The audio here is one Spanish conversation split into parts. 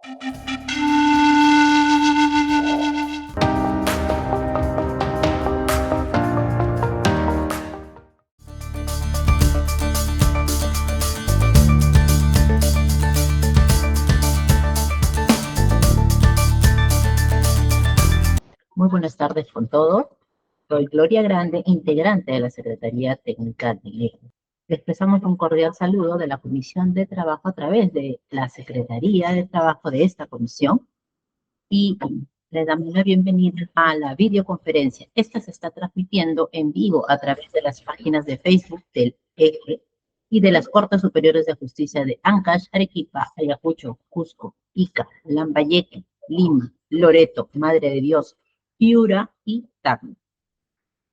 Muy buenas tardes con todos. Soy Gloria Grande, integrante de la Secretaría Técnica de Ley. Les expresamos un cordial saludo de la Comisión de Trabajo a través de la Secretaría de Trabajo de esta comisión y les damos la bienvenida a la videoconferencia. Esta se está transmitiendo en vivo a través de las páginas de Facebook del EGE y de las Cortes Superiores de Justicia de Ancash, Arequipa, Ayacucho, Cusco, Ica, Lambayeque, Lima, Loreto, Madre de Dios, Piura y Tacna.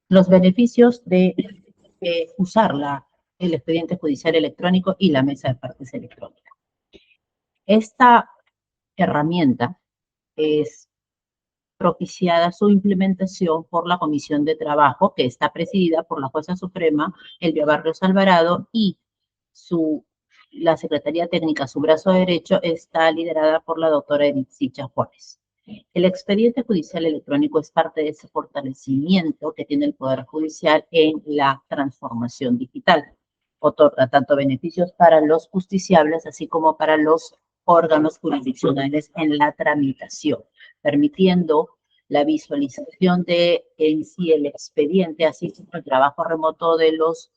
Los beneficios de usar el expediente judicial electrónico y la mesa de partes electrónica. Esta herramienta es propiciada su implementación por la Comisión de Trabajo, que está presidida por la Jueza Suprema, Elvia Barrios Alvarado, y la Secretaría Técnica, su brazo derecho, está liderada por la doctora Edith Sicha Juárez. El expediente judicial electrónico es parte de ese fortalecimiento que tiene el Poder Judicial en la transformación digital. Otorga tanto beneficios para los justiciables, así como para los órganos jurisdiccionales en la tramitación, permitiendo la visualización de en sí el expediente, así como el trabajo remoto de los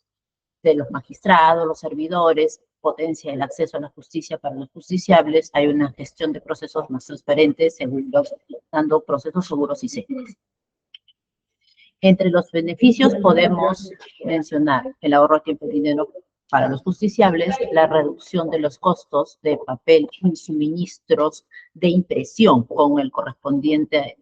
magistrados, los servidores, potencia el acceso a la justicia para los justiciables, hay una gestión de procesos más transparentes, seguros, dando procesos seguros y seguros. Entre los beneficios podemos mencionar el ahorro de tiempo y dinero para los justiciables, la reducción de los costos de papel y suministros de impresión con la correspondiente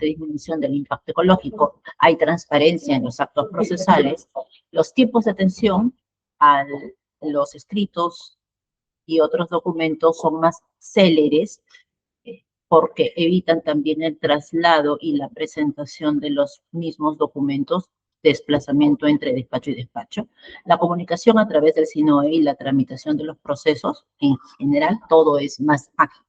disminución del impacto ecológico, hay transparencia en los actos procesales, los tiempos de atención a los escritos y otros documentos son más céleres porque evitan también el traslado y la presentación de los mismos documentos, desplazamiento entre despacho y despacho, la comunicación a través del SINOE y la tramitación de los procesos, en general todo es más ágil.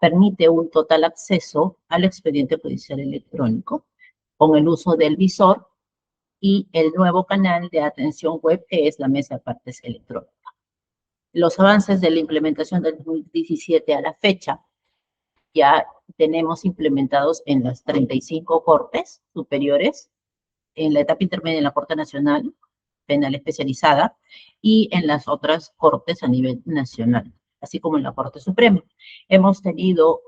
Permite un total acceso al expediente judicial electrónico con el uso del visor y el nuevo canal de atención web que es la mesa de partes electrónica. Los avances de la implementación del 2017 a la fecha ya tenemos implementados en las 35 cortes superiores, en la etapa intermedia en la Corte Nacional Penal Especializada y en las otras cortes a nivel nacional, así como en la Corte Suprema. Hemos tenido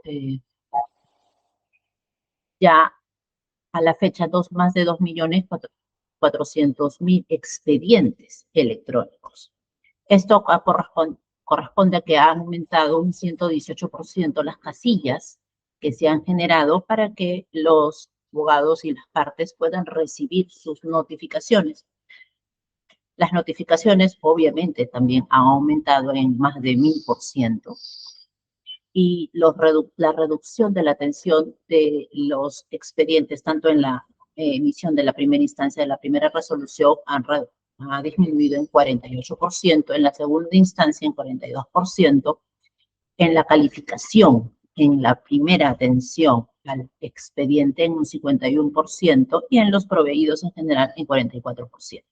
ya a la fecha más de 2.400.000 expedientes electrónicos. Esto corresponde a que ha aumentado un 118% las casillas que se han generado para que los abogados y las partes puedan recibir sus notificaciones. Las notificaciones, obviamente, también han aumentado en más de 1000%. Y la reducción de la atención de los expedientes, tanto en la emisión de la primera instancia de la primera resolución, ha disminuido en 48%, en la segunda instancia en 42%, en la calificación, en la primera atención al expediente en un 51% y en los proveídos en general en 44%.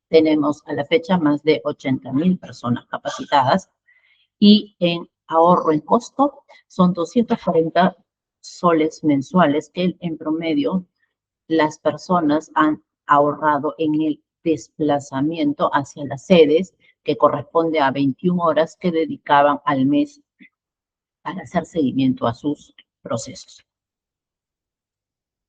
Tenemos a la fecha más de 80.000 personas capacitadas y en ahorro en costo son 240 soles mensuales que en promedio las personas han ahorrado en el desplazamiento hacia las sedes, que corresponde a 21 horas que dedicaban al mes para hacer seguimiento a sus procesos.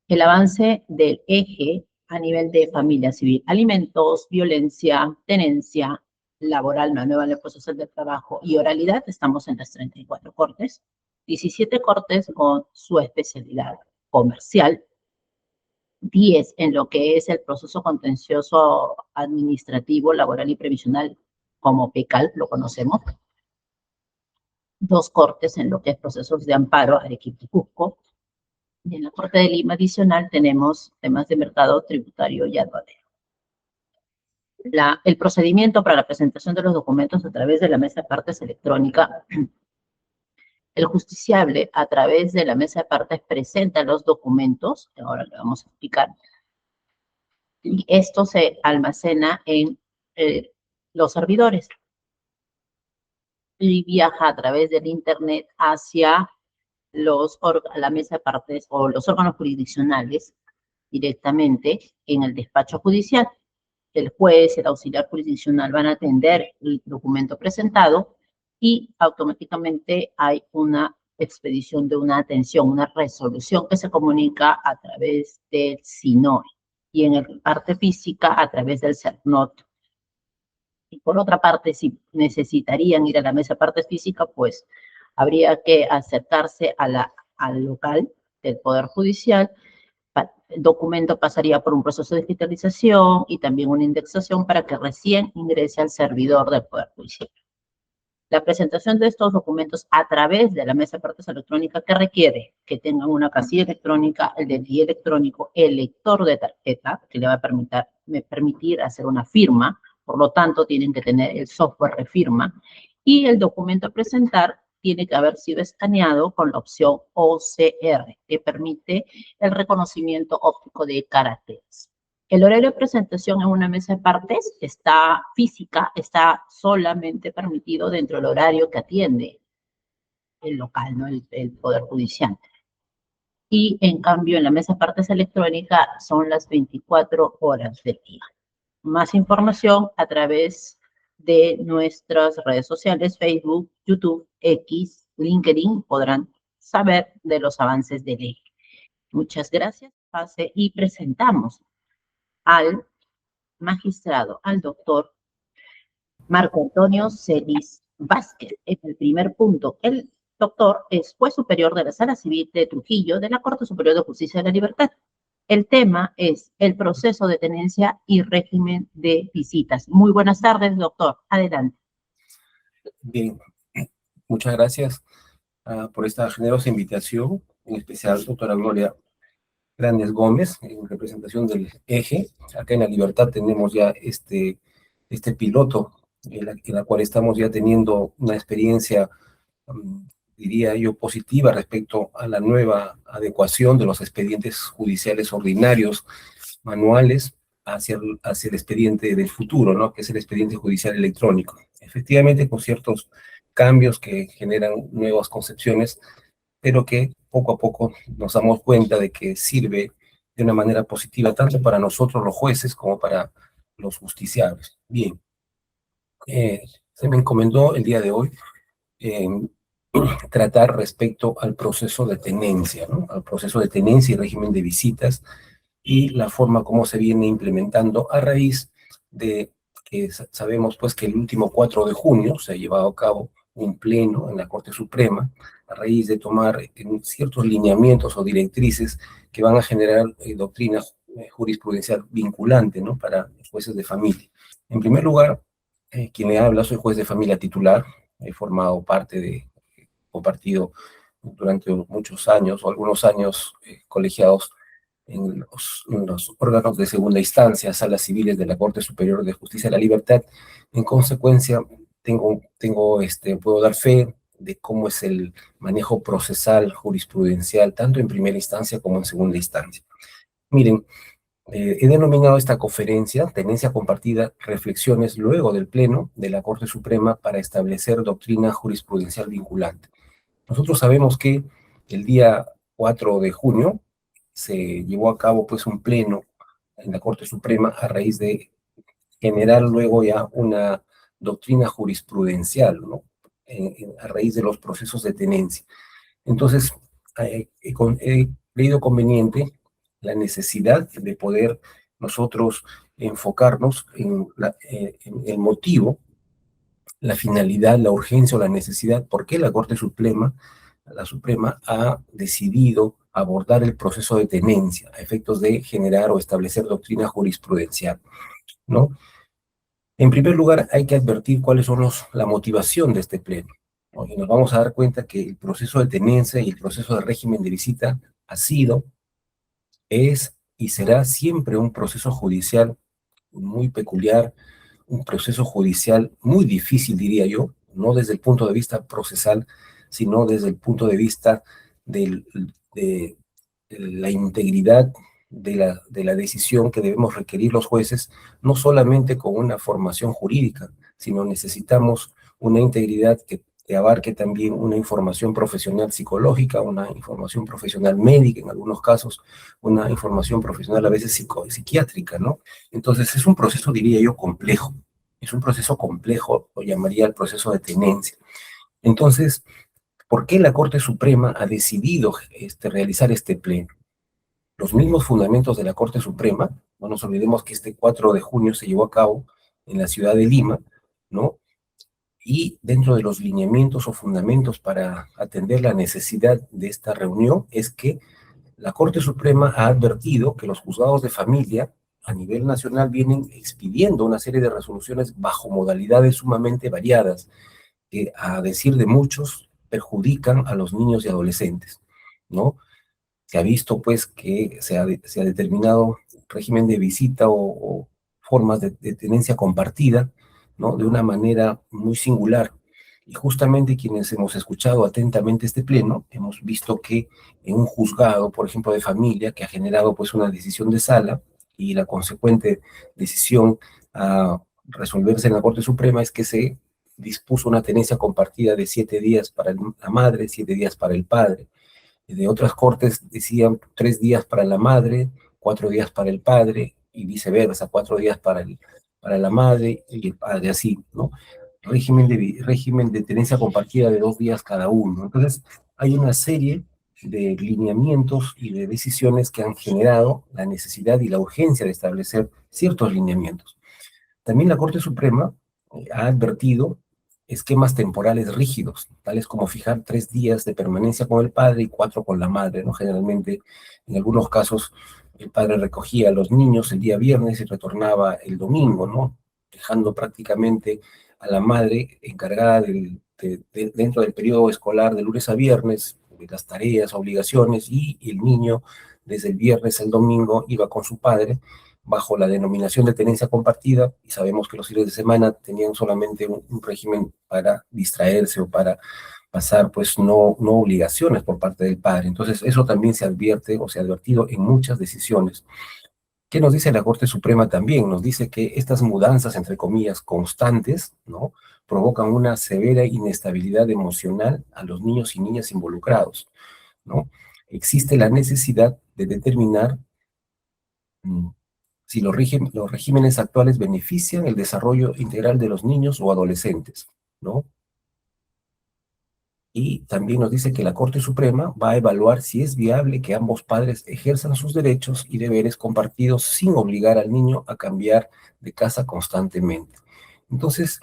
El avance del eje a nivel de familia civil, alimentos, violencia, tenencia laboral, la nueva ley procesal del trabajo y oralidad, estamos en las 34 cortes, 17 cortes con su especialidad comercial, 10 en lo que es el proceso contencioso administrativo, laboral y previsional, como PECAL, lo conocemos. 2 cortes en lo que es procesos de amparo, Arequipa y Cusco. Y en la Corte de Lima adicional tenemos temas de mercado tributario y aduanero. El procedimiento para la presentación de los documentos a través de la mesa de partes electrónica El justiciable, a través de la mesa de partes, presenta los documentos, que ahora le vamos a explicar, y esto se almacena en los servidores y viaja a través del Internet hacia la mesa de partes o los órganos jurisdiccionales directamente en el despacho judicial. El juez, el auxiliar jurisdiccional van a atender el documento presentado y automáticamente hay una expedición de una atención, una resolución que se comunica a través del SINOE y en la parte física a través del CERNOT. Y por otra parte, si necesitarían ir a la mesa de partes física, pues habría que acercarse al local del Poder Judicial. El documento pasaría por un proceso de digitalización y también una indexación para que recién ingrese al servidor del Poder Judicial. La presentación de estos documentos a través de la mesa de partes electrónica, que requiere que tengan una casilla electrónica, el DNI electrónico, el lector de tarjeta, que le va a permitir hacer una firma, por lo tanto tienen que tener el software de firma, y el documento a presentar tiene que haber sido escaneado con la opción OCR, que permite el reconocimiento óptico de caracteres. El horario de presentación en una mesa de partes física, está solamente permitido dentro del horario que atiende el local, ¿no? El Poder Judicial. Y en cambio, en la mesa de partes electrónica son las 24 horas del día. Más información a través de nuestras redes sociales, Facebook, YouTube, X, LinkedIn, podrán saber de los avances de ley. Muchas gracias. Pase y presentamos al magistrado, al doctor Marco Antonio Celis Vázquez. En el primer punto, el doctor es juez superior de la Sala Civil de Trujillo de la Corte Superior de Justicia de la Libertad. El tema es el proceso de tenencia y régimen de visitas. Muy buenas tardes, doctor. Adelante. Bien, muchas gracias por esta generosa invitación, en especial doctora Gloria Grandes Gómez, en representación del EJE. Acá en La Libertad tenemos ya este piloto, en la cual estamos ya teniendo una experiencia, diría yo, positiva respecto a la nueva adecuación de los expedientes judiciales ordinarios manuales hacia el expediente del futuro, ¿no? Que es el expediente judicial electrónico. Efectivamente, con ciertos cambios que generan nuevas concepciones, pero que poco a poco nos damos cuenta de que sirve de una manera positiva tanto para nosotros los jueces como para los justiciables. Bien, se me encomendó el día de hoy tratar respecto al proceso de tenencia, ¿no? Al proceso de tenencia y régimen de visitas y la forma como se viene implementando a raíz de que sabemos pues que el último 4 de junio se ha llevado a cabo un pleno en la Corte Suprema a raíz de tomar ciertos lineamientos o directrices que van a generar doctrina jurisprudencial vinculante, ¿no? Para los jueces de familia. En primer lugar, quien le habla, soy juez de familia titular, he formado parte de, compartido durante muchos años o algunos años colegiados en los órganos de segunda instancia, salas civiles de la Corte Superior de Justicia de la Libertad. En consecuencia, puedo dar fe de cómo es el manejo procesal jurisprudencial, tanto en primera instancia como en segunda instancia. Miren, he denominado esta conferencia Tenencia Compartida, reflexiones luego del Pleno de la Corte Suprema para establecer doctrina jurisprudencial vinculante. Nosotros sabemos que el día 4 de junio se llevó a cabo pues un pleno en la Corte Suprema a raíz de generar luego ya una doctrina jurisprudencial, ¿no? A raíz de los procesos de tenencia. Entonces, he creído conveniente la necesidad de poder nosotros enfocarnos en el motivo, la finalidad, la urgencia o la necesidad, por qué la Corte Suprema ha decidido abordar el proceso de tenencia a efectos de generar o establecer doctrina jurisprudencial, ¿no? En primer lugar, hay que advertir cuáles son la motivación de este pleno, ¿no? Y nos vamos a dar cuenta que el proceso de tenencia y el proceso de régimen de visita ha sido, es y será siempre un proceso judicial muy peculiar, un proceso judicial muy difícil, diría yo, no desde el punto de vista procesal, sino desde el punto de vista de la integridad de la decisión que debemos requerir los jueces, no solamente con una formación jurídica, sino necesitamos una integridad que abarque también una información profesional psicológica, una información profesional médica en algunos casos, una información profesional a veces psiquiátrica, ¿no? Entonces es un proceso, diría yo, complejo. Es un proceso complejo, lo llamaría el proceso de tenencia. Entonces, ¿por qué la Corte Suprema ha decidido realizar este pleno? Los mismos fundamentos de la Corte Suprema, no nos olvidemos que este 4 de junio se llevó a cabo en la ciudad de Lima, ¿no? Y dentro de los lineamientos o fundamentos para atender la necesidad de esta reunión es que la Corte Suprema ha advertido que los juzgados de familia a nivel nacional vienen expidiendo una serie de resoluciones bajo modalidades sumamente variadas, que a decir de muchos perjudican a los niños y adolescentes, ¿no? Se ha visto pues que se ha determinado régimen de visita o formas de tenencia compartida, ¿no? De una manera muy singular. Y justamente quienes hemos escuchado atentamente este pleno, hemos visto que en un juzgado, por ejemplo, de familia, que ha generado pues una decisión de sala y la consecuente decisión a resolverse en la Corte Suprema es que se dispuso una tenencia compartida de 7 días para la madre, 7 días para el padre. De otras cortes decían 3 días para la madre, 4 días para el padre, y viceversa, 4 días para la madre y el padre, así, ¿no? Régimen de tenencia compartida de 2 días cada uno. Entonces, hay una serie de lineamientos y de decisiones que han generado la necesidad y la urgencia de establecer ciertos lineamientos. También la Corte Suprema ha advertido esquemas temporales rígidos, tales como fijar 3 días de permanencia con el padre y 4 con la madre, ¿no? Generalmente, en algunos casos, el padre recogía a los niños el día viernes y retornaba el domingo, ¿no? Dejando prácticamente a la madre encargada dentro del periodo escolar de lunes a viernes, de las tareas, obligaciones, y el niño desde el viernes al domingo iba con su padre, bajo la denominación de tenencia compartida, y sabemos que los fines de semana tenían solamente un régimen para distraerse o para pasar, pues, no obligaciones por parte del padre. Entonces, eso también se advierte o se ha advertido en muchas decisiones. ¿Qué nos dice la Corte Suprema también? Nos dice que estas mudanzas, entre comillas, constantes, ¿no? Provocan una severa inestabilidad emocional a los niños y niñas involucrados, ¿no? Existe la necesidad de determinar si los regímenes actuales benefician el desarrollo integral de los niños o adolescentes, ¿no? Y también nos dice que la Corte Suprema va a evaluar si es viable que ambos padres ejerzan sus derechos y deberes compartidos sin obligar al niño a cambiar de casa constantemente. Entonces,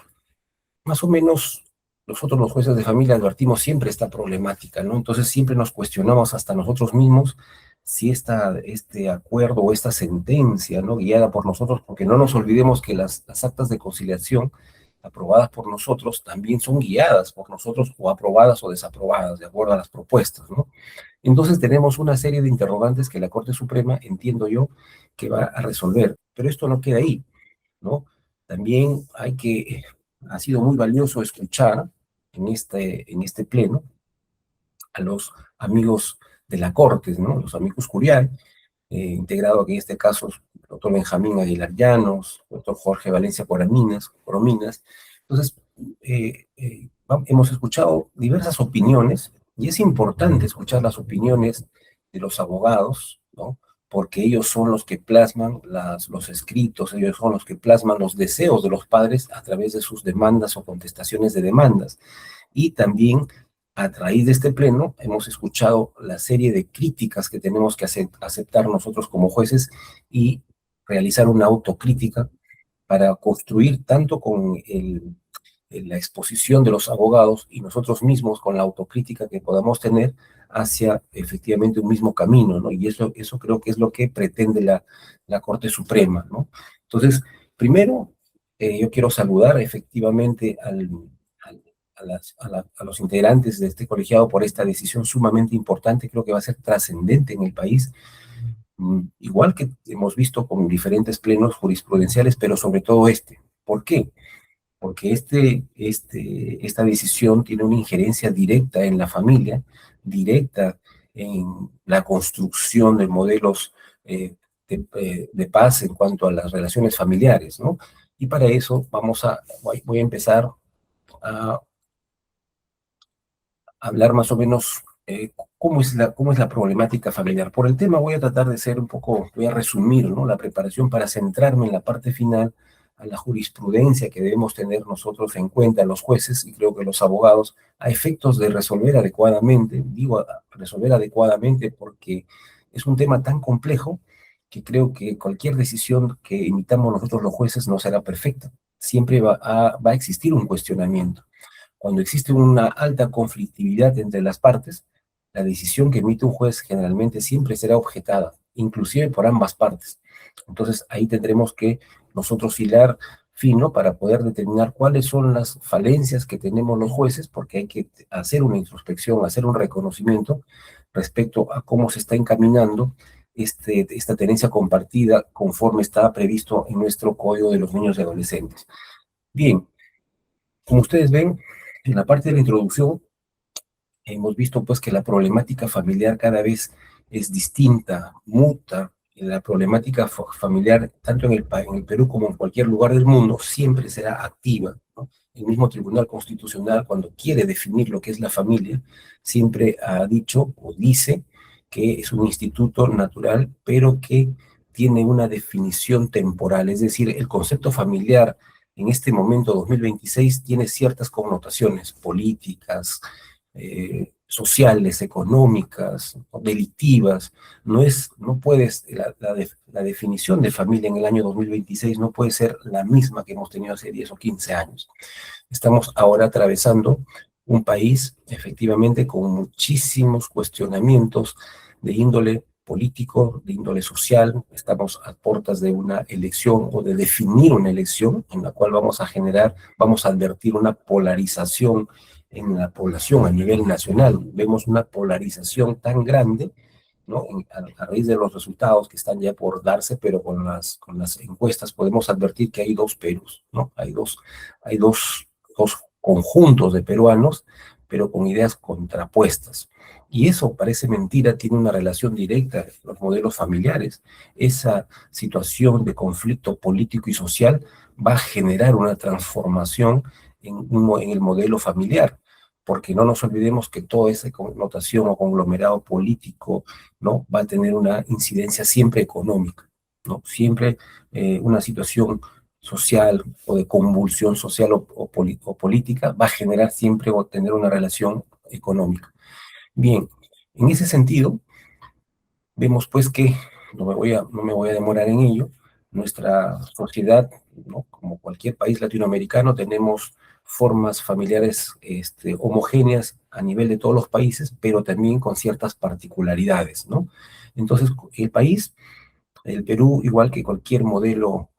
más o menos, nosotros los jueces de familia advertimos siempre esta problemática, ¿no? Entonces siempre nos cuestionamos hasta nosotros mismos si este acuerdo o esta sentencia, ¿no? Guiada por nosotros, porque no nos olvidemos que las actas de conciliación aprobadas por nosotros también son guiadas por nosotros o aprobadas o desaprobadas, de acuerdo a las propuestas, ¿no? Entonces tenemos una serie de interrogantes que la Corte Suprema, entiendo yo, que va a resolver. Pero esto no queda ahí, ¿no? También ha sido muy valioso escuchar en este pleno a los amigos de la Corte, ¿no? Los amigos Curial, integrado que en este caso el doctor Benjamín Aguilar Llanos, el doctor Jorge Valencia Corominas. Entonces, hemos escuchado diversas opiniones y es importante escuchar las opiniones de los abogados, ¿no? Porque ellos son los que plasman los escritos, ellos son los que plasman los deseos de los padres a través de sus demandas o contestaciones de demandas. Y también, a raíz de este pleno, hemos escuchado la serie de críticas que tenemos que aceptar nosotros como jueces y realizar una autocrítica para construir tanto con la exposición de los abogados y nosotros mismos con la autocrítica que podamos tener hacia efectivamente un mismo camino, ¿no? Y eso creo que es lo que pretende la Corte Suprema, ¿no? Entonces, primero, yo quiero saludar efectivamente a los integrantes de este colegiado por esta decisión sumamente importante, creo que va a ser trascendente en el país, igual que hemos visto con diferentes plenos jurisprudenciales, pero sobre todo este. ¿Por qué? porque esta decisión tiene una injerencia directa en la familia, directa en la construcción de modelos de paz en cuanto a las relaciones familiares, ¿no? Y para eso voy a empezar a hablar más o menos cómo es la problemática familiar. Por el tema voy a tratar de ser un poco, voy a resumir, ¿no?, la preparación para centrarme en la parte final, a la jurisprudencia que debemos tener nosotros en cuenta, los jueces y creo que los abogados, a efectos de resolver adecuadamente. Digo resolver adecuadamente porque es un tema tan complejo que creo que cualquier decisión que emitamos nosotros los jueces no será perfecta. Siempre va a existir un cuestionamiento. Cuando existe una alta conflictividad entre las partes, la decisión que emite un juez generalmente siempre será objetada, inclusive por ambas partes. Entonces ahí tendremos que nosotros hilar fino para poder determinar cuáles son las falencias que tenemos los jueces, porque hay que hacer una introspección, hacer un reconocimiento respecto a cómo se está encaminando esta tenencia compartida conforme está previsto en nuestro Código de los Niños y Adolescentes. Bien, como ustedes ven, en la parte de la introducción hemos visto pues que la problemática familiar cada vez es distinta, muta. La problemática familiar, tanto en el Perú como en cualquier lugar del mundo, siempre será activa, ¿no? El mismo Tribunal Constitucional, cuando quiere definir lo que es la familia, siempre ha dicho o dice que es un instituto natural, pero que tiene una definición temporal. Es decir, el concepto familiar en este momento, 2026, tiene ciertas connotaciones políticas, sociales, económicas, delictivas. No puedes, la definición de familia en el año 2026 no puede ser la misma que hemos tenido hace 10 o 15 años. Estamos ahora atravesando un país, efectivamente, con muchísimos cuestionamientos de índole político, de índole social. Estamos a puertas de una elección o de definir una elección en la cual vamos a advertir una polarización en la población a nivel nacional. Vemos una polarización tan grande, ¿no?, a raíz de los resultados que están ya por darse, pero con las encuestas podemos advertir que hay dos Perús, ¿no? Hay dos conjuntos de peruanos, pero con ideas contrapuestas. Y eso parece mentira, tiene una relación directa con los modelos familiares. Esa situación de conflicto político y social va a generar una transformación en el modelo familiar, porque no nos olvidemos que toda esa connotación o conglomerado político, ¿no?, va a tener una incidencia siempre económica, ¿no? Siempre una situación social o de convulsión social o política va a generar siempre o tener una relación económica. Bien, en ese sentido, vemos pues que, no me voy a demorar en ello, nuestra sociedad, ¿no?, como cualquier país latinoamericano, tenemos formas familiares homogéneas a nivel de todos los países, pero también con ciertas particularidades, ¿no? Entonces, el Perú, igual que cualquier modelo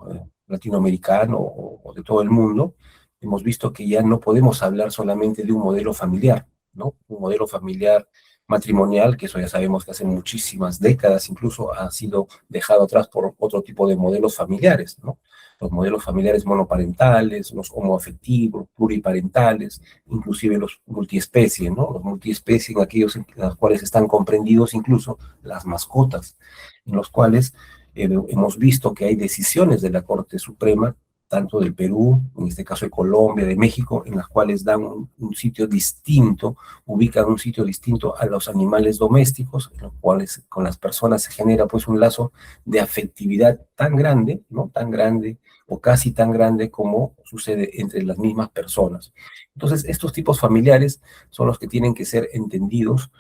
latinoamericano o de todo el mundo, hemos visto que ya no podemos hablar solamente de un modelo familiar, ¿no? Un modelo familiar matrimonial, que eso ya sabemos que hace muchísimas décadas incluso ha sido dejado atrás por otro tipo de modelos familiares, ¿no? Los modelos familiares monoparentales, los homoafectivos, pluriparentales, inclusive los multiespecies, ¿no? Los multiespecies en aquellos en los cuales están comprendidos incluso las mascotas, en los cuales hemos visto que hay decisiones de la Corte Suprema, tanto del Perú, en este caso de Colombia, de México, en las cuales dan un sitio distinto, ubican un sitio distinto a los animales domésticos, en los cuales con las personas se genera pues un lazo de afectividad tan grande, ¿no? Tan grande o casi tan grande como sucede entre las mismas personas. Entonces, estos tipos familiares son los que tienen que ser entendidos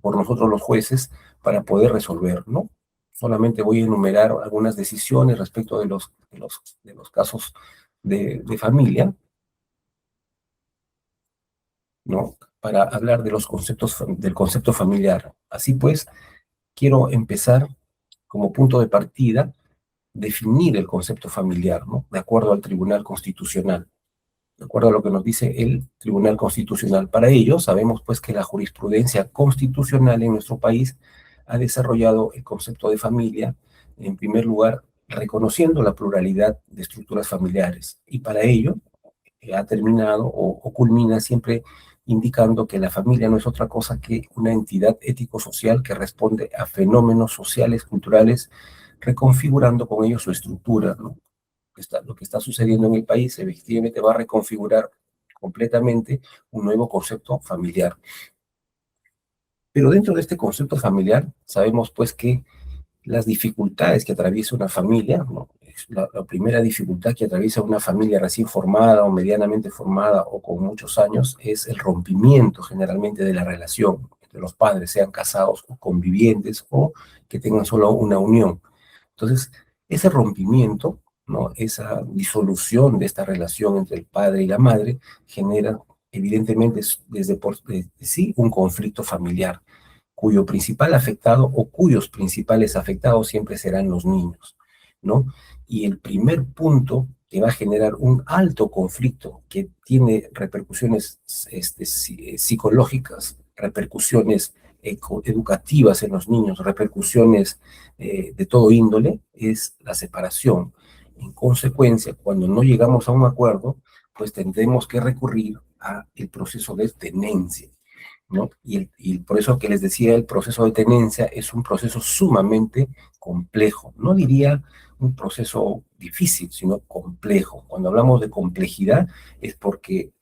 por nosotros los jueces para poder resolver, ¿no? Solamente voy a enumerar algunas decisiones respecto de los casos de familia, ¿no?, para hablar de del concepto familiar. Así pues, quiero empezar como punto de partida, definir el concepto familiar, ¿no?, de acuerdo al Tribunal Constitucional, de acuerdo a lo que nos dice el Tribunal Constitucional. Para ello, sabemos pues que la jurisprudencia constitucional en nuestro país ha desarrollado el concepto de familia, en primer lugar, reconociendo la pluralidad de estructuras familiares. Y para ello, ha terminado o culmina siempre indicando que la familia no es otra cosa que una entidad ético-social que responde a fenómenos sociales, culturales, reconfigurando con ello su estructura, ¿no? Lo que está sucediendo en el país efectivamente va a reconfigurar completamente un nuevo concepto familiar. Pero dentro de este concepto familiar sabemos pues que las dificultades que atraviesa una familia, ¿no? La primera dificultad que atraviesa una familia recién formada o medianamente formada o con muchos años es el rompimiento generalmente de la relación entre los padres, sean casados o convivientes o que tengan solo una unión. Entonces, ese rompimiento, ¿no? Esa disolución de esta relación entre el padre y la madre genera evidentemente desde por de sí un conflicto familiar cuyo principal afectado o cuyos principales afectados siempre serán los niños, ¿no? Y el primer punto que va a generar un alto conflicto que tiene repercusiones psicológicas, repercusiones educativas en los niños, repercusiones de todo índole, es la separación. En consecuencia, cuando no llegamos a un acuerdo, pues tendremos que recurrir al proceso de tenencia, ¿no? Y por eso que les decía, el proceso de tenencia es un proceso sumamente complejo. No diría un proceso difícil, sino complejo. Cuando hablamos de complejidad es porque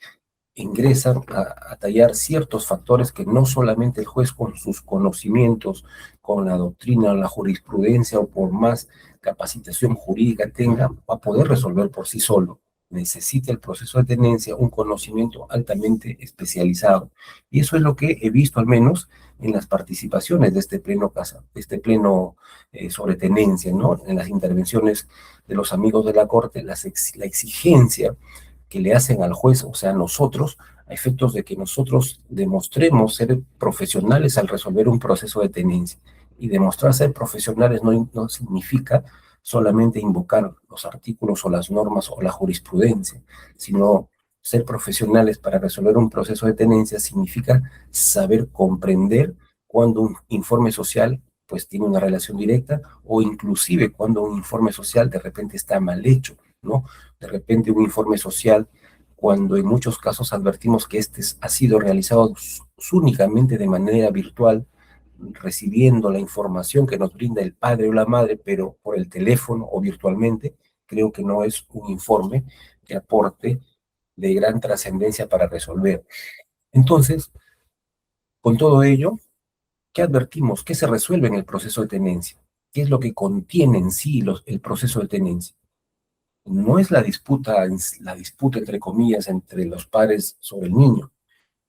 ingresan a tallar ciertos factores que no solamente el juez con sus conocimientos, con la doctrina, la jurisprudencia o por más capacitación jurídica tenga, va a poder resolver por sí solo. Necesita el proceso de tenencia un conocimiento altamente especializado. Y eso es lo que he visto al menos en las participaciones de este pleno, sobre tenencia, ¿no? En las intervenciones de los amigos de la Corte, la exigencia que le hacen al juez, o sea, nosotros, a efectos de que nosotros demostremos ser profesionales al resolver un proceso de tenencia. Y demostrar ser profesionales no significa solamente invocar los artículos o las normas o la jurisprudencia, sino ser profesionales para resolver un proceso de tenencia significa saber comprender cuando un informe social pues tiene una relación directa o inclusive cuando un informe social de repente está mal hecho, ¿no? De repente un informe social, cuando en muchos casos advertimos que este ha sido realizado únicamente de manera virtual, recibiendo la información que nos brinda el padre o la madre, pero por el teléfono o virtualmente, creo que no es un informe que aporte de gran trascendencia para resolver. Entonces, con todo ello, ¿qué advertimos? ¿Qué se resuelve en el proceso de tenencia? ¿Qué es lo que contiene en sí el proceso de tenencia? No es la disputa entre comillas entre los padres sobre el niño,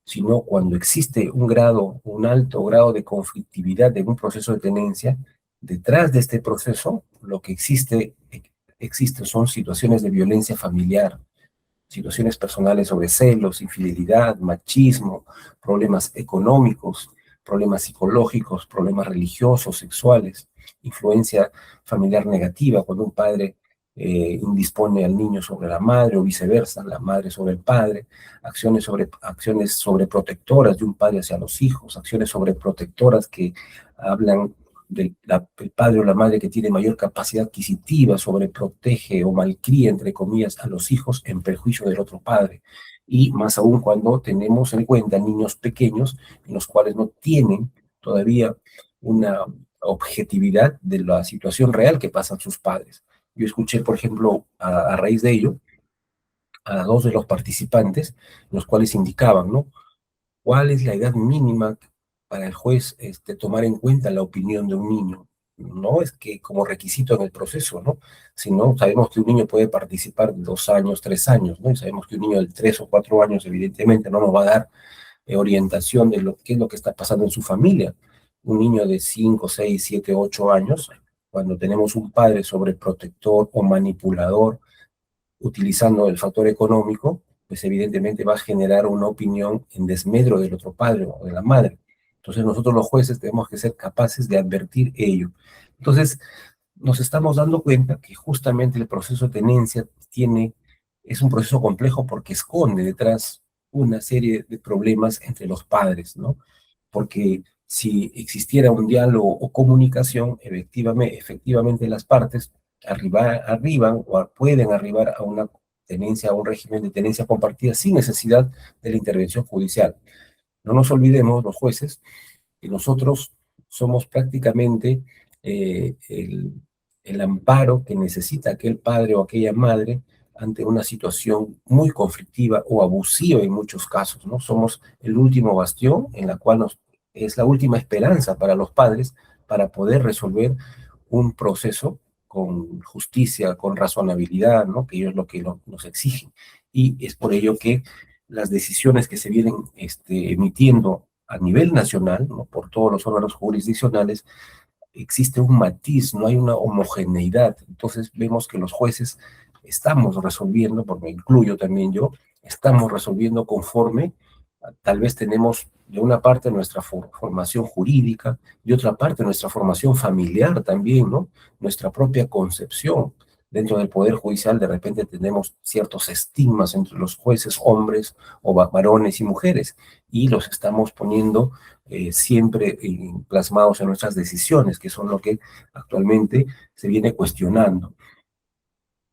sino cuando existe un alto grado de conflictividad de un proceso de tenencia, detrás de este proceso lo que existe son situaciones de violencia familiar, situaciones personales sobre celos, infidelidad, machismo, problemas económicos, problemas psicológicos, problemas religiosos, sexuales, influencia familiar negativa, cuando un padre indispone al niño sobre la madre o viceversa, la madre sobre el padre, acciones sobreprotectoras de un padre hacia los hijos, acciones sobreprotectoras que hablan el padre o la madre que tiene mayor capacidad adquisitiva, sobreprotege o malcría, entre comillas, a los hijos en perjuicio del otro padre. Y más aún cuando tenemos en cuenta niños pequeños en los cuales no tienen todavía una objetividad de la situación real que pasan sus padres. Yo escuché, por ejemplo, a raíz de ello, a dos de los participantes, los cuales indicaban, ¿no? ¿Cuál es la edad mínima para el juez tomar en cuenta la opinión de un niño? No es que como requisito en el proceso, ¿no? Sino sabemos que un niño puede participar de 2 años, 3 años, ¿no? Y sabemos que un niño de 3 o 4 años, evidentemente, no nos va a dar orientación de qué es lo que está pasando en su familia. Un niño de 5, 6, 7, 8 años, cuando tenemos un padre sobreprotector o manipulador, utilizando el factor económico, pues evidentemente va a generar una opinión en desmedro del otro padre o de la madre. Entonces nosotros los jueces tenemos que ser capaces de advertir ello. Entonces nos estamos dando cuenta que justamente el proceso de tenencia es un proceso complejo porque esconde detrás una serie de problemas entre los padres, ¿no? Porque si existiera un diálogo o comunicación, efectivamente las partes arriban o pueden arribar a una tenencia a un régimen de tenencia compartida sin necesidad de la intervención judicial. No nos olvidemos, los jueces, que nosotros somos prácticamente el amparo que necesita aquel padre o aquella madre ante una situación muy conflictiva o abusiva en muchos casos, ¿no? Somos el último bastión en la cual es la última esperanza para los padres para poder resolver un proceso con justicia, con razonabilidad, ¿no? Que ellos es lo que nos exigen. Y es por ello que las decisiones que se vienen emitiendo a nivel nacional, ¿no? Por todos los órganos jurisdiccionales, existe un matiz, no hay una homogeneidad. Entonces vemos que los jueces estamos resolviendo, porque me incluyo también yo, estamos resolviendo conforme, tal vez tenemos de una parte nuestra formación jurídica, de otra parte nuestra formación familiar también, ¿no? Nuestra propia concepción. Dentro del Poder Judicial de repente tenemos ciertos estigmas entre los jueces, hombres o varones y mujeres, y los estamos poniendo siempre plasmados en nuestras decisiones, que son lo que actualmente se viene cuestionando.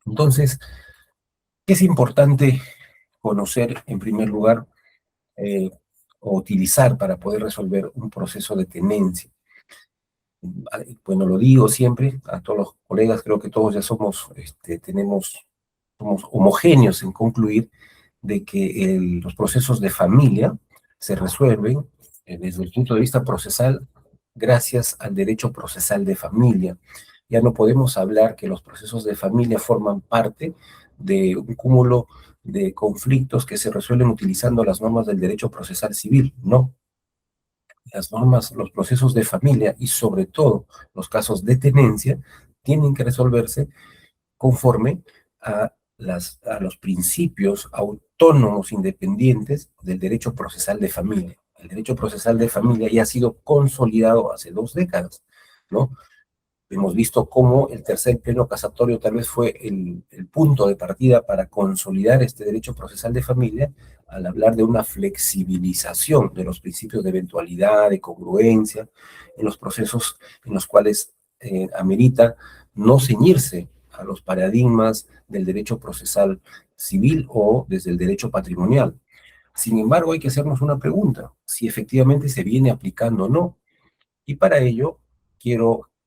Entonces, ¿qué es importante conocer en primer lugar eh, o utilizar para poder resolver un proceso de tenencia? Bueno, lo digo siempre a todos los colegas, creo que todos ya somos homogéneos en concluir de que los procesos de familia se resuelven desde el punto de vista procesal gracias al derecho procesal de familia. Ya no podemos hablar que los procesos de familia forman parte de un cúmulo de conflictos que se resuelven utilizando las normas del derecho procesal civil. No, las normas, los procesos de familia y sobre todo los casos de tenencia tienen que resolverse conforme a los principios autónomos independientes del derecho procesal de familia. El derecho procesal de familia ya ha sido consolidado hace 2 décadas, ¿no? Hemos visto cómo el tercer pleno casatorio tal vez fue el punto de partida para consolidar este derecho procesal de familia al hablar de una flexibilización de los principios de eventualidad, de congruencia, en los procesos en los cuales amerita no ceñirse a los paradigmas del derecho procesal civil o desde el derecho patrimonial. Sin embargo, hay que hacernos una pregunta, si efectivamente se viene aplicando o no. Y para ello,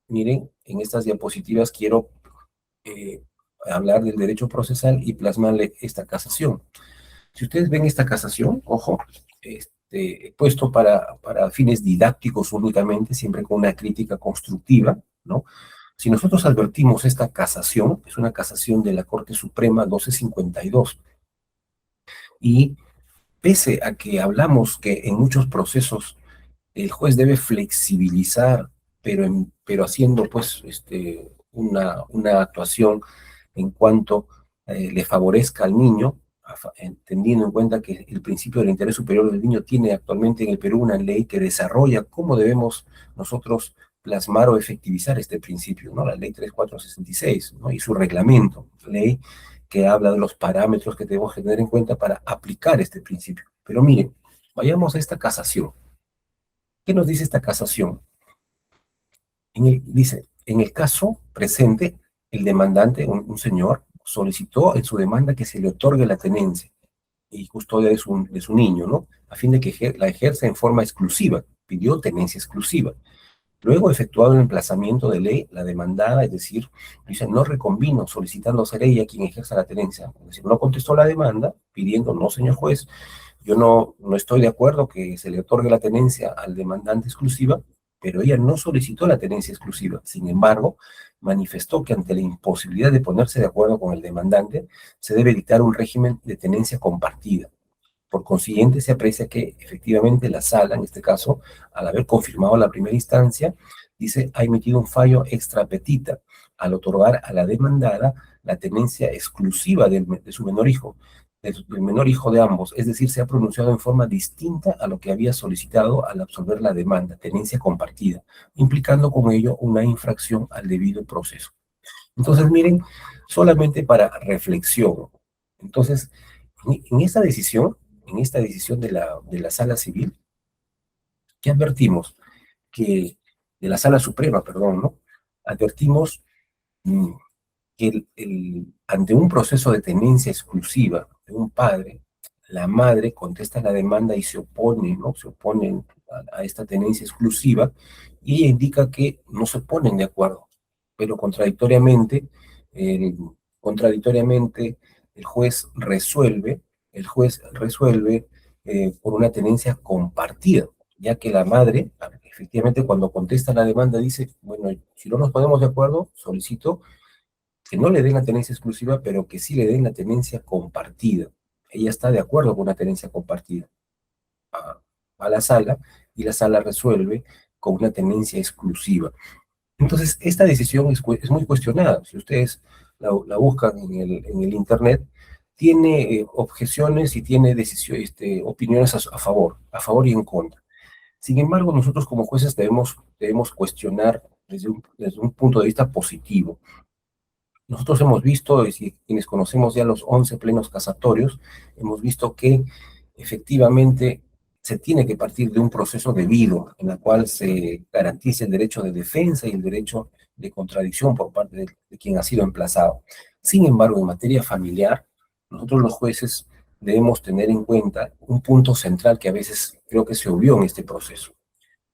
miren, en estas diapositivas quiero eh, hablar del derecho procesal y plasmarle esta casación. Si ustedes ven esta casación, ojo, puesto para fines didácticos únicamente, siempre con una crítica constructiva, ¿no? Si nosotros advertimos esta casación, es una casación de la Corte Suprema 1252, y pese a que hablamos que en muchos procesos el juez debe flexibilizar, pero haciendo pues una actuación en cuanto le favorezca al niño, teniendo en cuenta que el principio del interés superior del niño tiene actualmente en el Perú una ley que desarrolla cómo debemos nosotros plasmar o efectivizar este principio, ¿no? La ley 3466, ¿no? Y su reglamento, ley que habla de los parámetros que debemos tener en cuenta para aplicar este principio. Pero miren, vayamos a esta casación. ¿Qué nos dice esta casación? Dice, en el caso presente, el demandante, un señor, solicitó en su demanda que se le otorgue la tenencia y custodia de su niño, ¿no? A fin de que la ejerza en forma exclusiva, pidió tenencia exclusiva. Luego, efectuado el emplazamiento de ley, la demandada, es decir, dice, no reconvino solicitando ser ella quien ejerza la tenencia. Es decir, no contestó la demanda, pidiendo, no, señor juez, yo no estoy de acuerdo que se le otorgue la tenencia al demandante exclusiva, pero ella no solicitó la tenencia exclusiva. Sin embargo, manifestó que ante la imposibilidad de ponerse de acuerdo con el demandante, se debe dictar un régimen de tenencia compartida. Por consiguiente, se aprecia que efectivamente la sala, en este caso, al haber confirmado la primera instancia, dice, ha emitido un fallo extra petita al otorgar a la demandada la tenencia exclusiva de su menor hijo, del menor hijo de ambos, es decir, se ha pronunciado en forma distinta a lo que había solicitado al absolver la demanda, tenencia compartida, implicando con ello una infracción al debido proceso. Entonces, miren, solamente para reflexión. Entonces, en esta decisión, de la Sala Civil, ¿qué advertimos? Que, de la Sala Suprema, perdón, ¿no? Advertimos que ante un proceso de tenencia exclusiva de un padre, la madre contesta la demanda y se opone, ¿no? Se opone a esta tenencia exclusiva y ella indica que no se ponen de acuerdo, pero el, contradictoriamente el juez resuelve por una tenencia compartida, ya que la madre, efectivamente, cuando contesta la demanda dice, bueno, si no nos ponemos de acuerdo, solicito que no le den la tenencia exclusiva, pero que sí le den la tenencia compartida. Ella está de acuerdo con una tenencia compartida. A, a la sala y la sala resuelve con una tenencia exclusiva. Entonces, esta decisión es muy cuestionada. Si ustedes la buscan en el Internet, tiene objeciones y tiene opiniones a favor y en contra. Sin embargo, nosotros como jueces debemos cuestionar desde un punto de vista positivo. Nosotros hemos visto, y quienes conocemos ya los 11 plenos casatorios, hemos visto que efectivamente se tiene que partir de un proceso debido, en el cual se garantice el derecho de defensa y el derecho de contradicción por parte de quien ha sido emplazado. Sin embargo, en materia familiar, nosotros los jueces debemos tener en cuenta un punto central que a veces creo que se obvió en este proceso.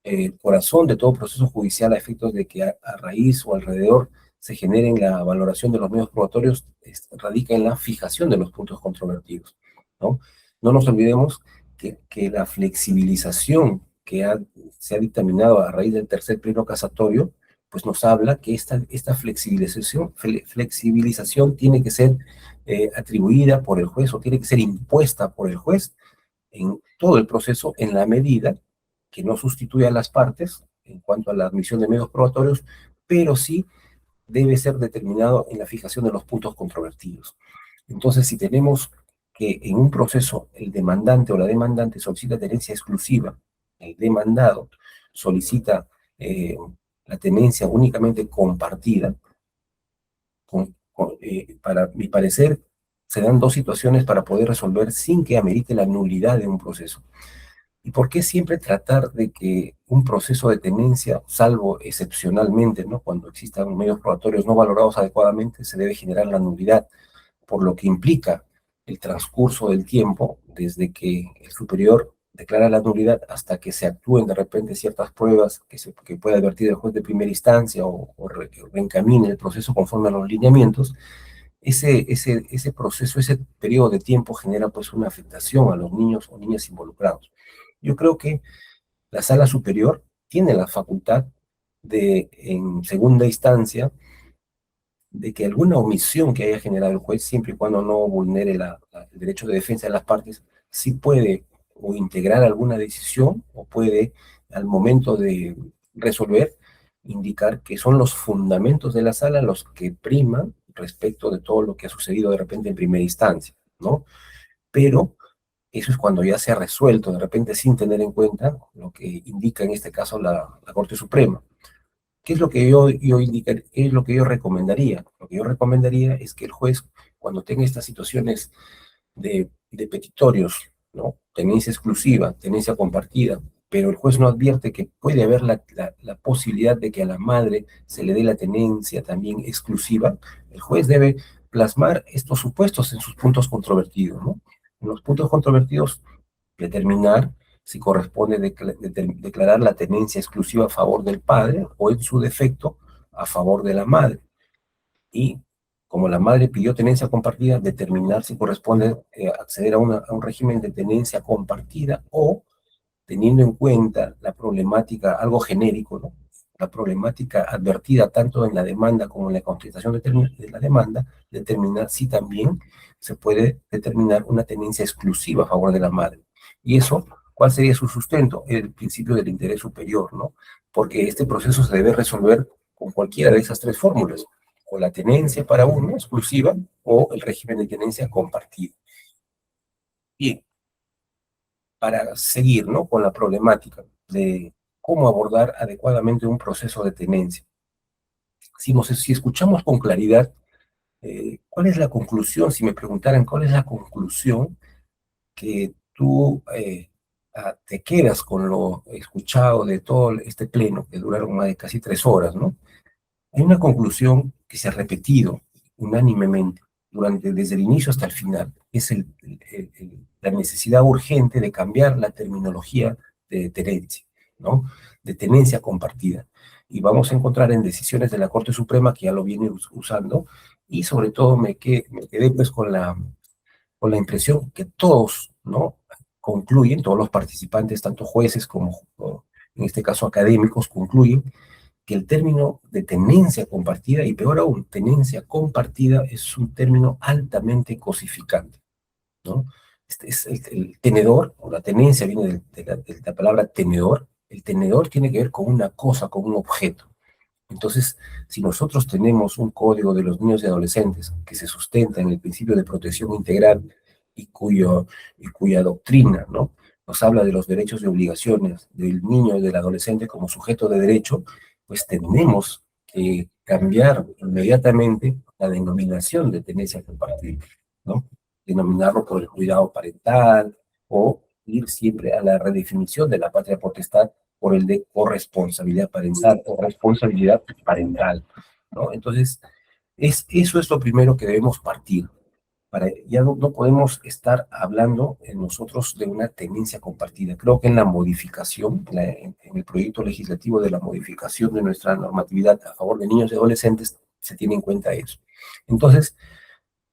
El corazón de todo proceso judicial a efectos de que a raíz o alrededor se generen la valoración de los medios probatorios radica en la fijación de los puntos controvertidos, ¿no? No nos olvidemos que la flexibilización se ha dictaminado a raíz del tercer pleno casatorio, pues nos habla que esta flexibilización tiene que ser atribuida por el juez o tiene que ser impuesta por el juez en todo el proceso en la medida que no sustituye a las partes en cuanto a la admisión de medios probatorios, pero sí debe ser determinado en la fijación de los puntos controvertidos. Entonces, si tenemos que en un proceso el demandante o la demandante solicita tenencia exclusiva, el demandado solicita la tenencia únicamente compartida, para mi parecer, se dan dos situaciones para poder resolver sin que amerite la nulidad de un proceso. ¿Y por qué siempre tratar de que un proceso de tenencia, salvo excepcionalmente, ¿no? Cuando existan medios probatorios no valorados adecuadamente, se debe generar la nulidad, por lo que implica el transcurso del tiempo desde que el superior declara la nulidad hasta que se actúen de repente ciertas pruebas que puede advertir el juez de primera instancia o reencamine el proceso conforme a los lineamientos? Ese proceso, ese periodo de tiempo genera pues una afectación a los niños o niñas involucrados. Yo creo que la sala superior tiene la facultad de, en segunda instancia, de que alguna omisión que haya generado el juez, siempre y cuando no vulnere el derecho de defensa de las partes, sí puede o integrar alguna decisión o puede, al momento de resolver, indicar que son los fundamentos de la sala los que priman respecto de todo lo que ha sucedido de repente en primera instancia, ¿no? Pero eso es cuando ya se ha resuelto, de repente sin tener en cuenta lo que indica en este caso la Corte Suprema. ¿Qué es lo que qué es lo que yo recomendaría? Lo que yo recomendaría es que el juez, cuando tenga estas situaciones de petitorios, ¿no? Tenencia exclusiva, tenencia compartida, pero el juez no advierte que puede haber la posibilidad de que a la madre se le dé la tenencia también exclusiva, el juez debe plasmar estos supuestos en sus puntos controvertidos, ¿no? En los puntos controvertidos, determinar si corresponde declarar la tenencia exclusiva a favor del padre o en su defecto a favor de la madre. Y como la madre pidió tenencia compartida, determinar si corresponde acceder a un régimen de tenencia compartida o teniendo en cuenta la problemática, algo genérico, ¿no? La problemática advertida tanto en la demanda como en la contestación de la demanda, determinar si también se puede determinar una tenencia exclusiva a favor de la madre. Y eso, ¿cuál sería su sustento? El principio del interés superior, ¿no? Porque este proceso se debe resolver con cualquiera de esas tres fórmulas, o la tenencia para uno exclusiva o el régimen de tenencia compartida. Bien, para seguir, ¿no? Con la problemática de cómo abordar adecuadamente un proceso de tenencia. Si escuchamos con claridad, ¿cuál es la conclusión? Si me preguntaran, ¿cuál es la conclusión que tú te quedas con lo escuchado de todo este pleno, que duraron más de casi 3 horas, ¿no? Hay una conclusión que se ha repetido unánimemente, desde el inicio hasta el final. Es la necesidad urgente de cambiar la terminología de tenencia, ¿no? De tenencia compartida. Y vamos a encontrar en decisiones de la Corte Suprema que ya lo viene usando, y sobre todo me quedé pues con la impresión que todos, ¿no? Concluyen, todos los participantes, tanto jueces como en este caso académicos, concluyen que el término de tenencia compartida, y peor aún, tenencia compartida, es un término altamente cosificante, ¿no? Este es el tenedor, o la tenencia viene de la palabra tenedor. El tenedor tiene que ver con una cosa, con un objeto. Entonces, si nosotros tenemos un código de los niños y adolescentes que se sustenta en el principio de protección integral y cuya doctrina, ¿no? Nos habla de los derechos y obligaciones del niño y del adolescente como sujeto de derecho, pues tenemos que cambiar inmediatamente la denominación de tenencia compartida, ¿no? Denominarlo por el cuidado parental o ir siempre a la redefinición de la patria potestad por el de corresponsabilidad parental o responsabilidad parental, ¿no? Entonces, eso es lo primero que debemos partir. Ya no podemos estar hablando nosotros de una tenencia compartida. Creo que en la modificación, en el proyecto legislativo de la modificación de nuestra normatividad a favor de niños y adolescentes, se tiene en cuenta eso. Entonces,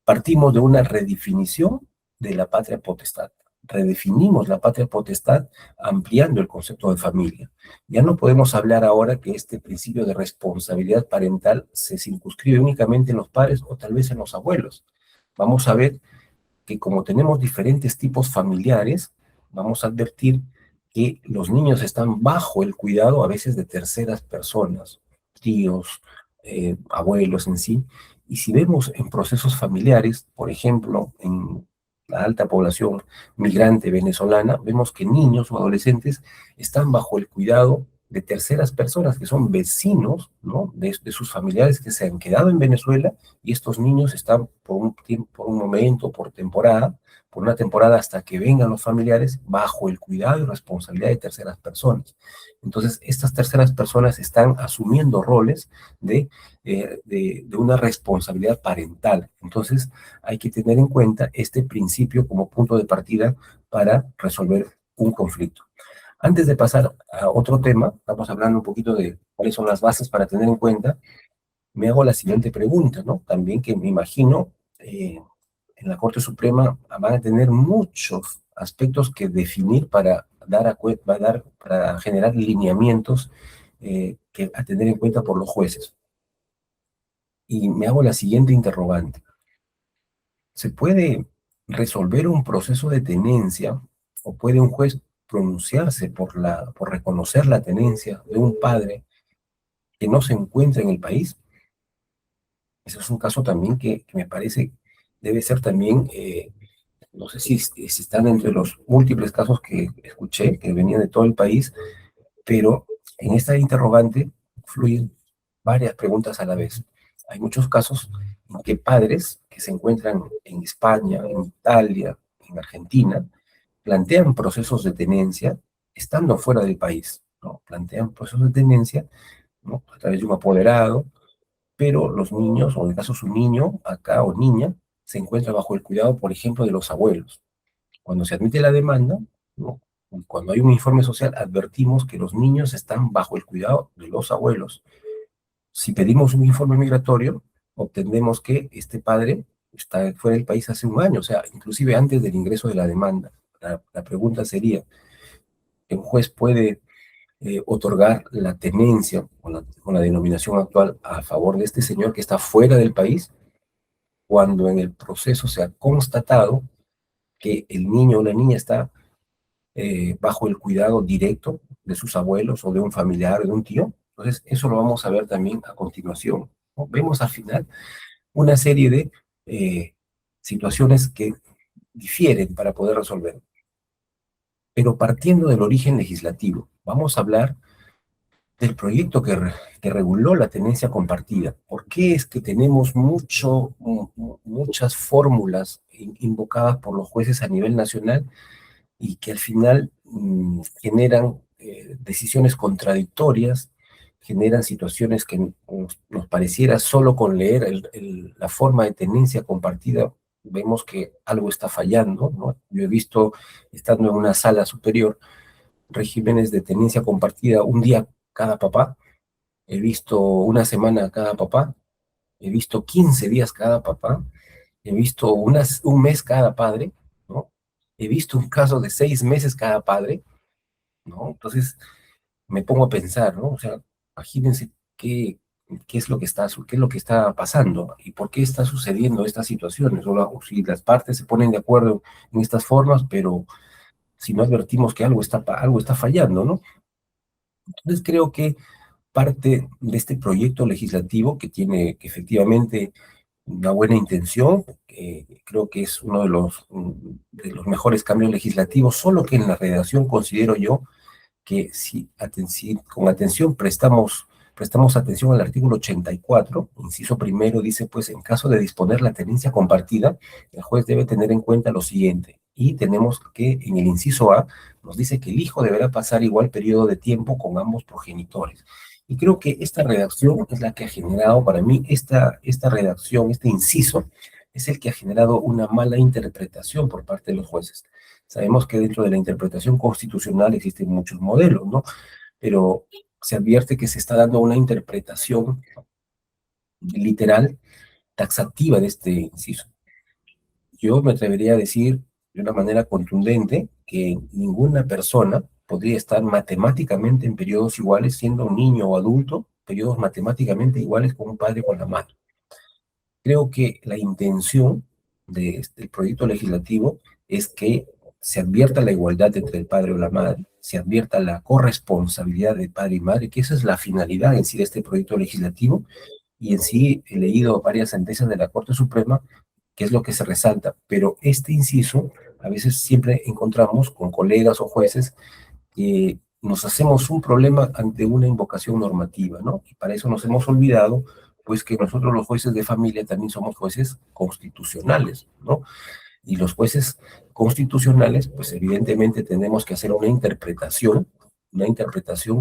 partimos de una redefinición de la patria potestad. Redefinimos la patria potestad ampliando el concepto de familia. Ya no podemos hablar ahora que este principio de responsabilidad parental se circunscribe únicamente en los padres o tal vez en los abuelos. Vamos a ver que como tenemos diferentes tipos familiares, vamos a advertir que los niños están bajo el cuidado a veces de terceras personas, tíos, abuelos en sí. Y si vemos en procesos familiares, por ejemplo, en la alta población migrante venezolana, vemos que niños o adolescentes están bajo el cuidado de terceras personas que son vecinos, ¿no? de sus familiares que se han quedado en Venezuela, y estos niños están por un tiempo, por un momento, por una temporada hasta que vengan los familiares, bajo el cuidado y responsabilidad de terceras personas. Entonces, estas terceras personas están asumiendo roles de una responsabilidad parental. Entonces, hay que tener en cuenta este principio como punto de partida para resolver un conflicto. Antes de pasar a otro tema, estamos hablando un poquito de cuáles son las bases para tener en cuenta. Me hago la siguiente pregunta, ¿no? También que me imagino en la Corte Suprema van a tener muchos aspectos que definir para generar lineamientos a tener en cuenta por los jueces. Y me hago la siguiente interrogante. ¿Se puede resolver un proceso de tenencia o puede un juez pronunciarse por reconocer la tenencia de un padre que no se encuentra en el país? Ese es un caso también que me parece debe ser también, no sé si están entre los múltiples casos que escuché, que venían de todo el país, pero en esta interrogante fluyen varias preguntas a la vez. Hay muchos casos en que padres que se encuentran en España, en Italia, en Argentina, plantean procesos de tenencia estando fuera del país, ¿no? Plantean procesos de tenencia, ¿no? A través de un apoderado, pero los niños, o en el caso su niño, acá o niña, se encuentra bajo el cuidado, por ejemplo, de los abuelos. Cuando se admite la demanda, ¿no? Cuando hay un informe social, advertimos que los niños están bajo el cuidado de los abuelos. Si pedimos un informe migratorio, obtenemos que este padre está fuera del país hace un año, o sea, inclusive antes del ingreso de la demanda. La pregunta sería, ¿un juez puede otorgar la tenencia con la denominación actual a favor de este señor que está fuera del país cuando en el proceso se ha constatado que el niño o la niña está bajo el cuidado directo de sus abuelos o de un familiar o de un tío? Entonces, eso lo vamos a ver también a continuación, ¿no? Vemos al final una serie de situaciones que difieren para poder resolver. Pero partiendo del origen legislativo, vamos a hablar del proyecto que reguló la tenencia compartida. ¿Por qué es que tenemos muchas fórmulas invocadas por los jueces a nivel nacional y que al final generan decisiones contradictorias generan situaciones que nos pareciera solo con leer la forma de tenencia compartida, vemos que algo está fallando, ¿no? Yo he visto, estando en una sala superior, regímenes de tenencia compartida un día cada papá, he visto una semana cada papá, he visto 15 días cada papá, he visto un mes cada padre, ¿no? He visto un caso de 6 meses cada padre, ¿no? Entonces me pongo a pensar, ¿no? O sea, imagínense qué es lo que qué es lo que está pasando y por qué está sucediendo estas situaciones, o si las partes se ponen de acuerdo en estas formas, pero si no advertimos que algo está fallando, ¿no? Entonces creo que parte de este proyecto legislativo que efectivamente una buena intención, creo que es uno de los mejores cambios legislativos, solo que en la redacción considero yo que si con atención prestamos atención al artículo 84, inciso primero, dice, pues, en caso de disponer la tenencia compartida, el juez debe tener en cuenta lo siguiente, y tenemos que, en el inciso A, nos dice que el hijo deberá pasar igual periodo de tiempo con ambos progenitores. Y creo que esta redacción es la que ha generado, para mí, esta redacción, este inciso, es el que ha generado una mala interpretación por parte de los jueces. Sabemos que dentro de la interpretación constitucional existen muchos modelos, ¿no? Pero se advierte que se está dando una interpretación literal, taxativa de este inciso. Yo me atrevería a decir de una manera contundente que ninguna persona podría estar matemáticamente en periodos iguales, siendo un niño o adulto, periodos matemáticamente iguales con un padre y con la madre. Creo que la intención del proyecto legislativo es que se advierta la igualdad entre el padre o la madre, se advierta la corresponsabilidad de padre y madre, que esa es la finalidad en sí de este proyecto legislativo, y en sí he leído varias sentencias de la Corte Suprema, que es lo que se resalta, pero este inciso, a veces siempre encontramos con colegas o jueces que nos hacemos un problema ante una invocación normativa, ¿no? Y para eso nos hemos olvidado, pues, que nosotros los jueces de familia también somos jueces constitucionales, ¿no? Y los jueces constitucionales, pues evidentemente tenemos que hacer una interpretación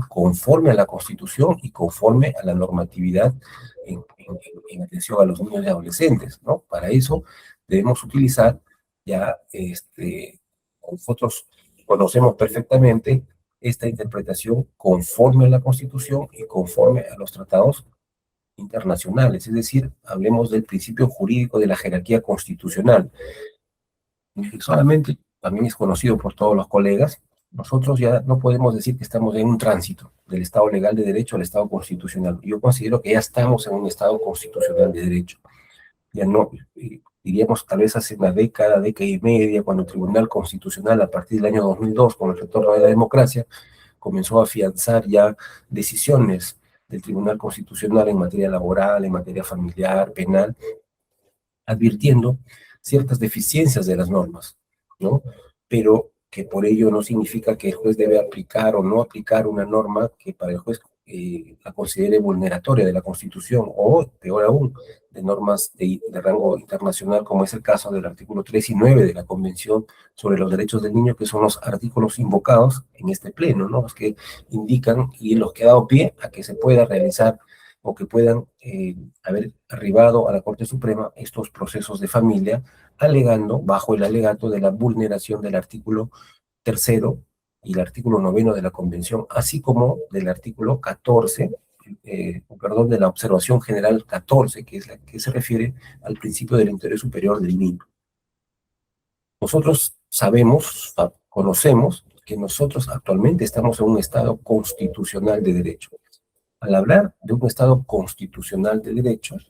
conforme a la Constitución y conforme a la normatividad en atención a los niños y adolescentes, ¿no? Para eso debemos utilizar ya, nosotros conocemos perfectamente esta interpretación conforme a la Constitución y conforme a los tratados internacionales, es decir, hablemos del principio jurídico de la jerarquía constitucional. Solamente también es conocido por todos los colegas, nosotros ya no podemos decir que estamos en un tránsito del Estado legal de derecho al Estado constitucional. Yo considero que ya estamos en un Estado constitucional de derecho. Ya no, diríamos tal vez hace una década y media, cuando el Tribunal Constitucional, a partir del año 2002, con el retorno de la democracia, comenzó a afianzar ya decisiones del Tribunal Constitucional en materia laboral, en materia familiar, penal, advirtiendo ciertas deficiencias de las normas, ¿no? Pero que por ello no significa que el juez debe aplicar o no aplicar una norma que para el juez la considere vulneratoria de la Constitución, o peor aún, de normas de rango internacional, como es el caso del artículo 3 y 9 de la Convención sobre los Derechos del Niño, que son los artículos invocados en este pleno, ¿no? Los que indican y los que ha dado pie a que se pueda realizar o que puedan haber arribado a la Corte Suprema estos procesos de familia, alegando, bajo el alegato de la vulneración del artículo 3 y el artículo 9 de la Convención, así como del artículo 14, perdón, de la observación general 14, que es la que se refiere al principio del interés superior del niño. Nosotros conocemos que nosotros actualmente estamos en un Estado constitucional de derecho. Al hablar de un Estado constitucional de derechos,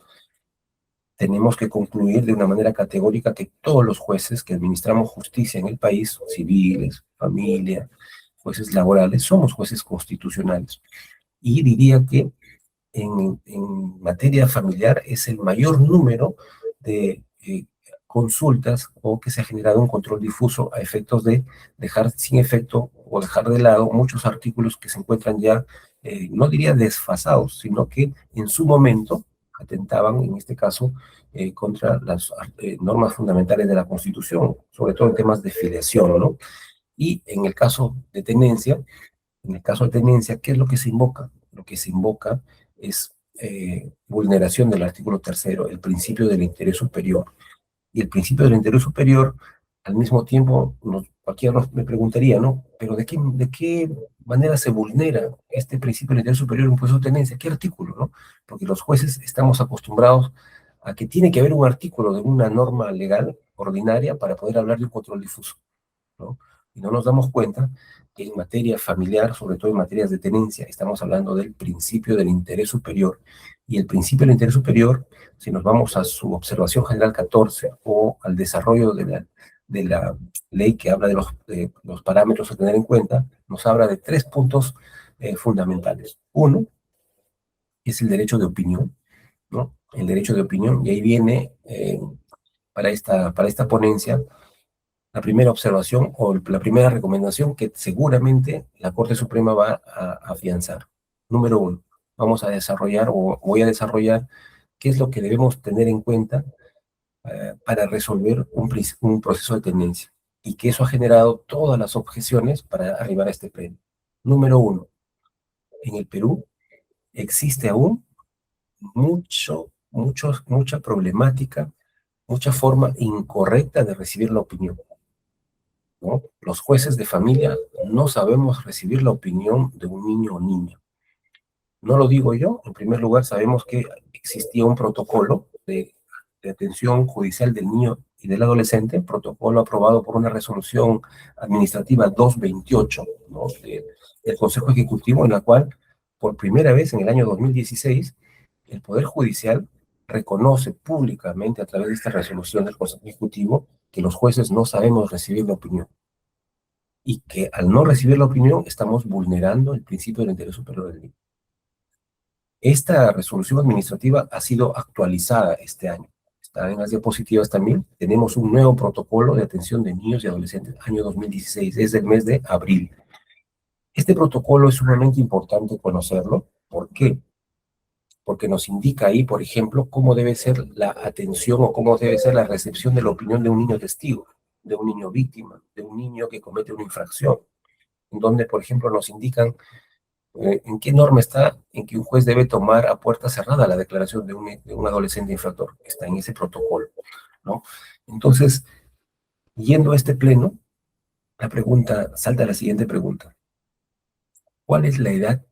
tenemos que concluir de una manera categórica que todos los jueces que administramos justicia en el país, civiles, familia, jueces laborales, somos jueces constitucionales. Y diría que en materia familiar es el mayor número de consultas o que se ha generado un control difuso a efectos de dejar sin efecto o dejar de lado muchos artículos que se encuentran ya, no diría desfasados, sino que en su momento atentaban, en este caso, contra las normas fundamentales de la Constitución, sobre todo en temas de filiación, ¿no? Y en el caso de tenencia, ¿qué es lo que se invoca? Lo que se invoca es vulneración del artículo tercero, el principio del interés superior. Y el principio del interés superior, al mismo tiempo, cualquiera me preguntaría, ¿no? Pero de qué manera se vulnera este principio del interés superior en un proceso de tenencia? ¿Qué artículo, no? Porque los jueces estamos acostumbrados a que tiene que haber un artículo de una norma legal ordinaria para poder hablar de un control difuso, ¿no? Y no nos damos cuenta que en materia familiar, sobre todo en materias de tenencia, estamos hablando del principio del interés superior. Y el principio del interés superior, si nos vamos a su observación general 14 o al desarrollo de la ley que habla de los parámetros a tener en cuenta, nos habla de tres puntos fundamentales. Uno es el derecho de opinión, ¿no? El derecho de opinión, y ahí viene para esta ponencia la primera observación o la primera recomendación que seguramente la Corte Suprema va a afianzar. Número uno, vamos a desarrollar o voy a desarrollar qué es lo que debemos tener en cuenta para resolver un proceso de tendencia y que eso ha generado todas las objeciones para arribar a este pleno. Número uno, en el Perú existe aún mucha problemática, mucha forma incorrecta de recibir la opinión, ¿no? Los jueces de familia no sabemos recibir la opinión de un niño o niña. No lo digo yo, en primer lugar sabemos que existía un protocolo de atención judicial del niño y del adolescente, protocolo aprobado por una resolución administrativa 228, ¿no? Del Consejo Ejecutivo, en la cual por primera vez en el año 2016 el Poder Judicial reconoce públicamente a través de esta resolución del Consejo Ejecutivo que los jueces no sabemos recibir la opinión y que al no recibir la opinión estamos vulnerando el principio del interés superior del niño. Esta resolución administrativa ha sido actualizada este año. Está en las diapositivas también. Tenemos un nuevo protocolo de atención de niños y adolescentes, año 2016, es del mes de abril. Este protocolo es sumamente importante conocerlo. ¿Por qué? Porque nos indica ahí, por ejemplo, cómo debe ser la atención o cómo debe ser la recepción de la opinión de un niño testigo, de un niño víctima, de un niño que comete una infracción, en donde, por ejemplo, nos indican en qué norma está en que un juez debe tomar a puerta cerrada la declaración de un adolescente infractor. Está en ese protocolo, ¿no? Entonces, yendo a este pleno, salta la siguiente pregunta. ¿Cuál es la edad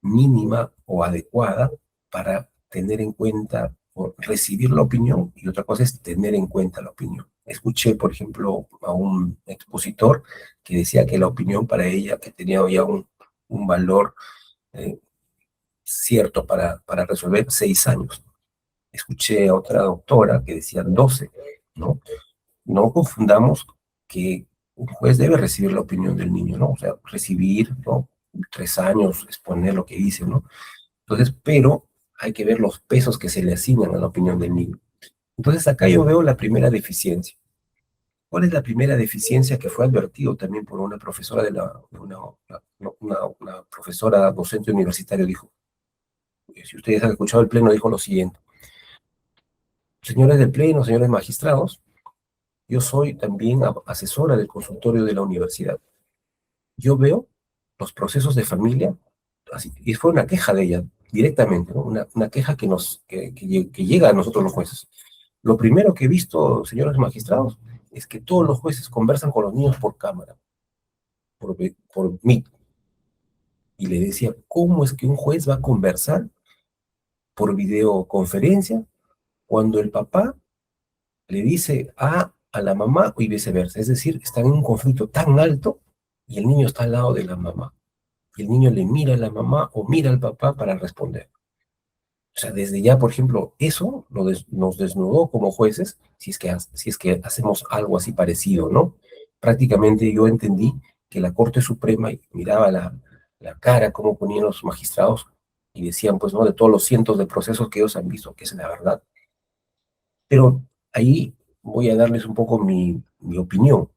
mínima o adecuada para tener en cuenta o recibir la opinión? Y otra cosa es tener en cuenta la opinión. Escuché, por ejemplo, a un expositor que decía que la opinión para ella, que tenía ya un valor cierto para resolver 6 años. Escuché a otra doctora que decía 12, ¿no? No confundamos que un juez debe recibir la opinión del niño, ¿no? O sea, recibir, ¿no? 3 años, exponer lo que dice, ¿no? Entonces, pero hay que ver los pesos que se le asignan a la opinión del niño. Entonces, acá yo veo la primera deficiencia. ¿Cuál es la primera deficiencia que fue advertido también por una profesora una profesora docente universitaria? Dijo, si ustedes han escuchado el pleno, dijo lo siguiente: señores del pleno, señores magistrados, yo soy también asesora del consultorio de la universidad. Yo veo los procesos de familia, así, y fue una queja de ella directamente, ¿no? Una queja que llega a nosotros los jueces. Lo primero que he visto, señores magistrados, es que todos los jueces conversan con los niños por cámara, por Meet. Y le decía, ¿cómo es que un juez va a conversar por videoconferencia cuando el papá le dice a la mamá y viceversa? Es decir, están en un conflicto tan alto y el niño está al lado de la mamá. Y el niño le mira a la mamá o mira al papá para responder. O sea, desde ya, por ejemplo, eso nos desnudó como jueces si es que hacemos algo así parecido, ¿no? Prácticamente yo entendí que la Corte Suprema miraba la cara, cómo ponían los magistrados y decían, pues, ¿no? De todos los cientos de procesos que ellos han visto, que es la verdad. Pero ahí voy a darles un poco mi opinión.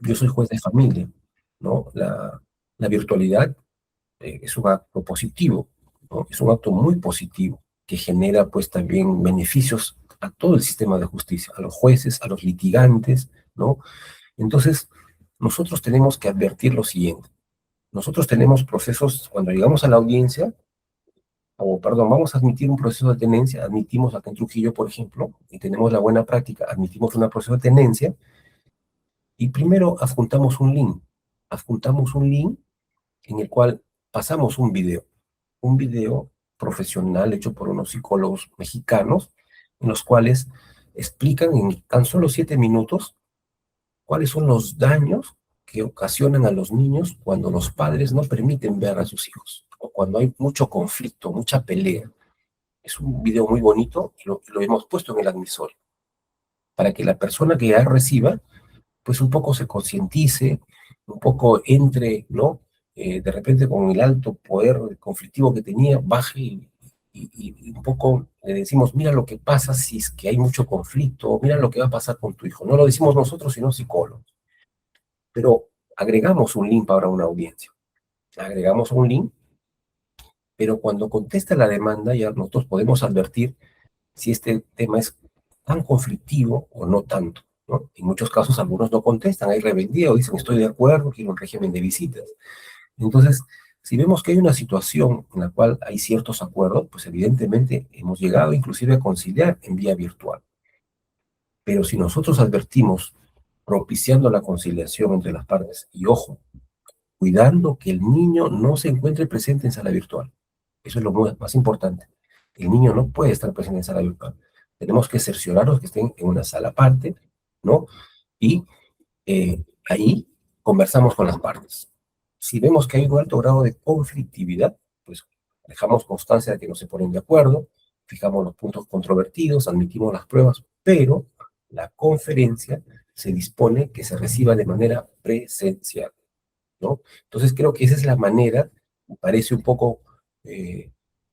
Yo soy juez de familia, ¿no? La virtualidad es un acto positivo, ¿no? Es un acto muy positivo que genera pues también beneficios a todo el sistema de justicia, a los jueces, a los litigantes, ¿no? Entonces, nosotros tenemos que advertir lo siguiente. Nosotros tenemos procesos, cuando llegamos a la audiencia, o perdón, vamos a admitir un proceso de tenencia, admitimos acá en Trujillo, por ejemplo, y tenemos la buena práctica, admitimos un proceso de tenencia, y primero adjuntamos un link en el cual pasamos un video profesional hecho por unos psicólogos mexicanos, en los cuales explican en tan solo 7 minutos cuáles son los daños que ocasionan a los niños cuando los padres no permiten ver a sus hijos, o cuando hay mucho conflicto, mucha pelea. Es un video muy bonito y lo hemos puesto en el admisor, para que la persona que ya reciba, pues un poco se concientice, un poco entre, ¿no? De repente con el alto poder conflictivo que tenía, baje y un poco le decimos, mira lo que pasa si es que hay mucho conflicto, mira lo que va a pasar con tu hijo. No lo decimos nosotros, sino psicólogos. Pero agregamos un link para una audiencia. Agregamos un link, pero cuando contesta la demanda ya nosotros podemos advertir si este tema es tan conflictivo o no tanto, ¿no? En muchos casos algunos no contestan, hay rebeldía o dicen estoy de acuerdo, quiero un régimen de visitas. Entonces, si vemos que hay una situación en la cual hay ciertos acuerdos, pues evidentemente hemos llegado inclusive a conciliar en vía virtual. Pero si nosotros advertimos propiciando la conciliación entre las partes, y ojo, cuidando que el niño no se encuentre presente en sala virtual. Eso es lo más importante. El niño no puede estar presente en sala virtual. Tenemos que cerciorarnos que estén en una sala aparte, ¿no? Y ahí conversamos con las partes. Si vemos que hay un alto grado de conflictividad, pues dejamos constancia de que no se ponen de acuerdo, fijamos los puntos controvertidos, admitimos las pruebas, pero la conferencia se dispone que se reciba de manera presencial, ¿no? Entonces creo que esa es la manera, me parece un poco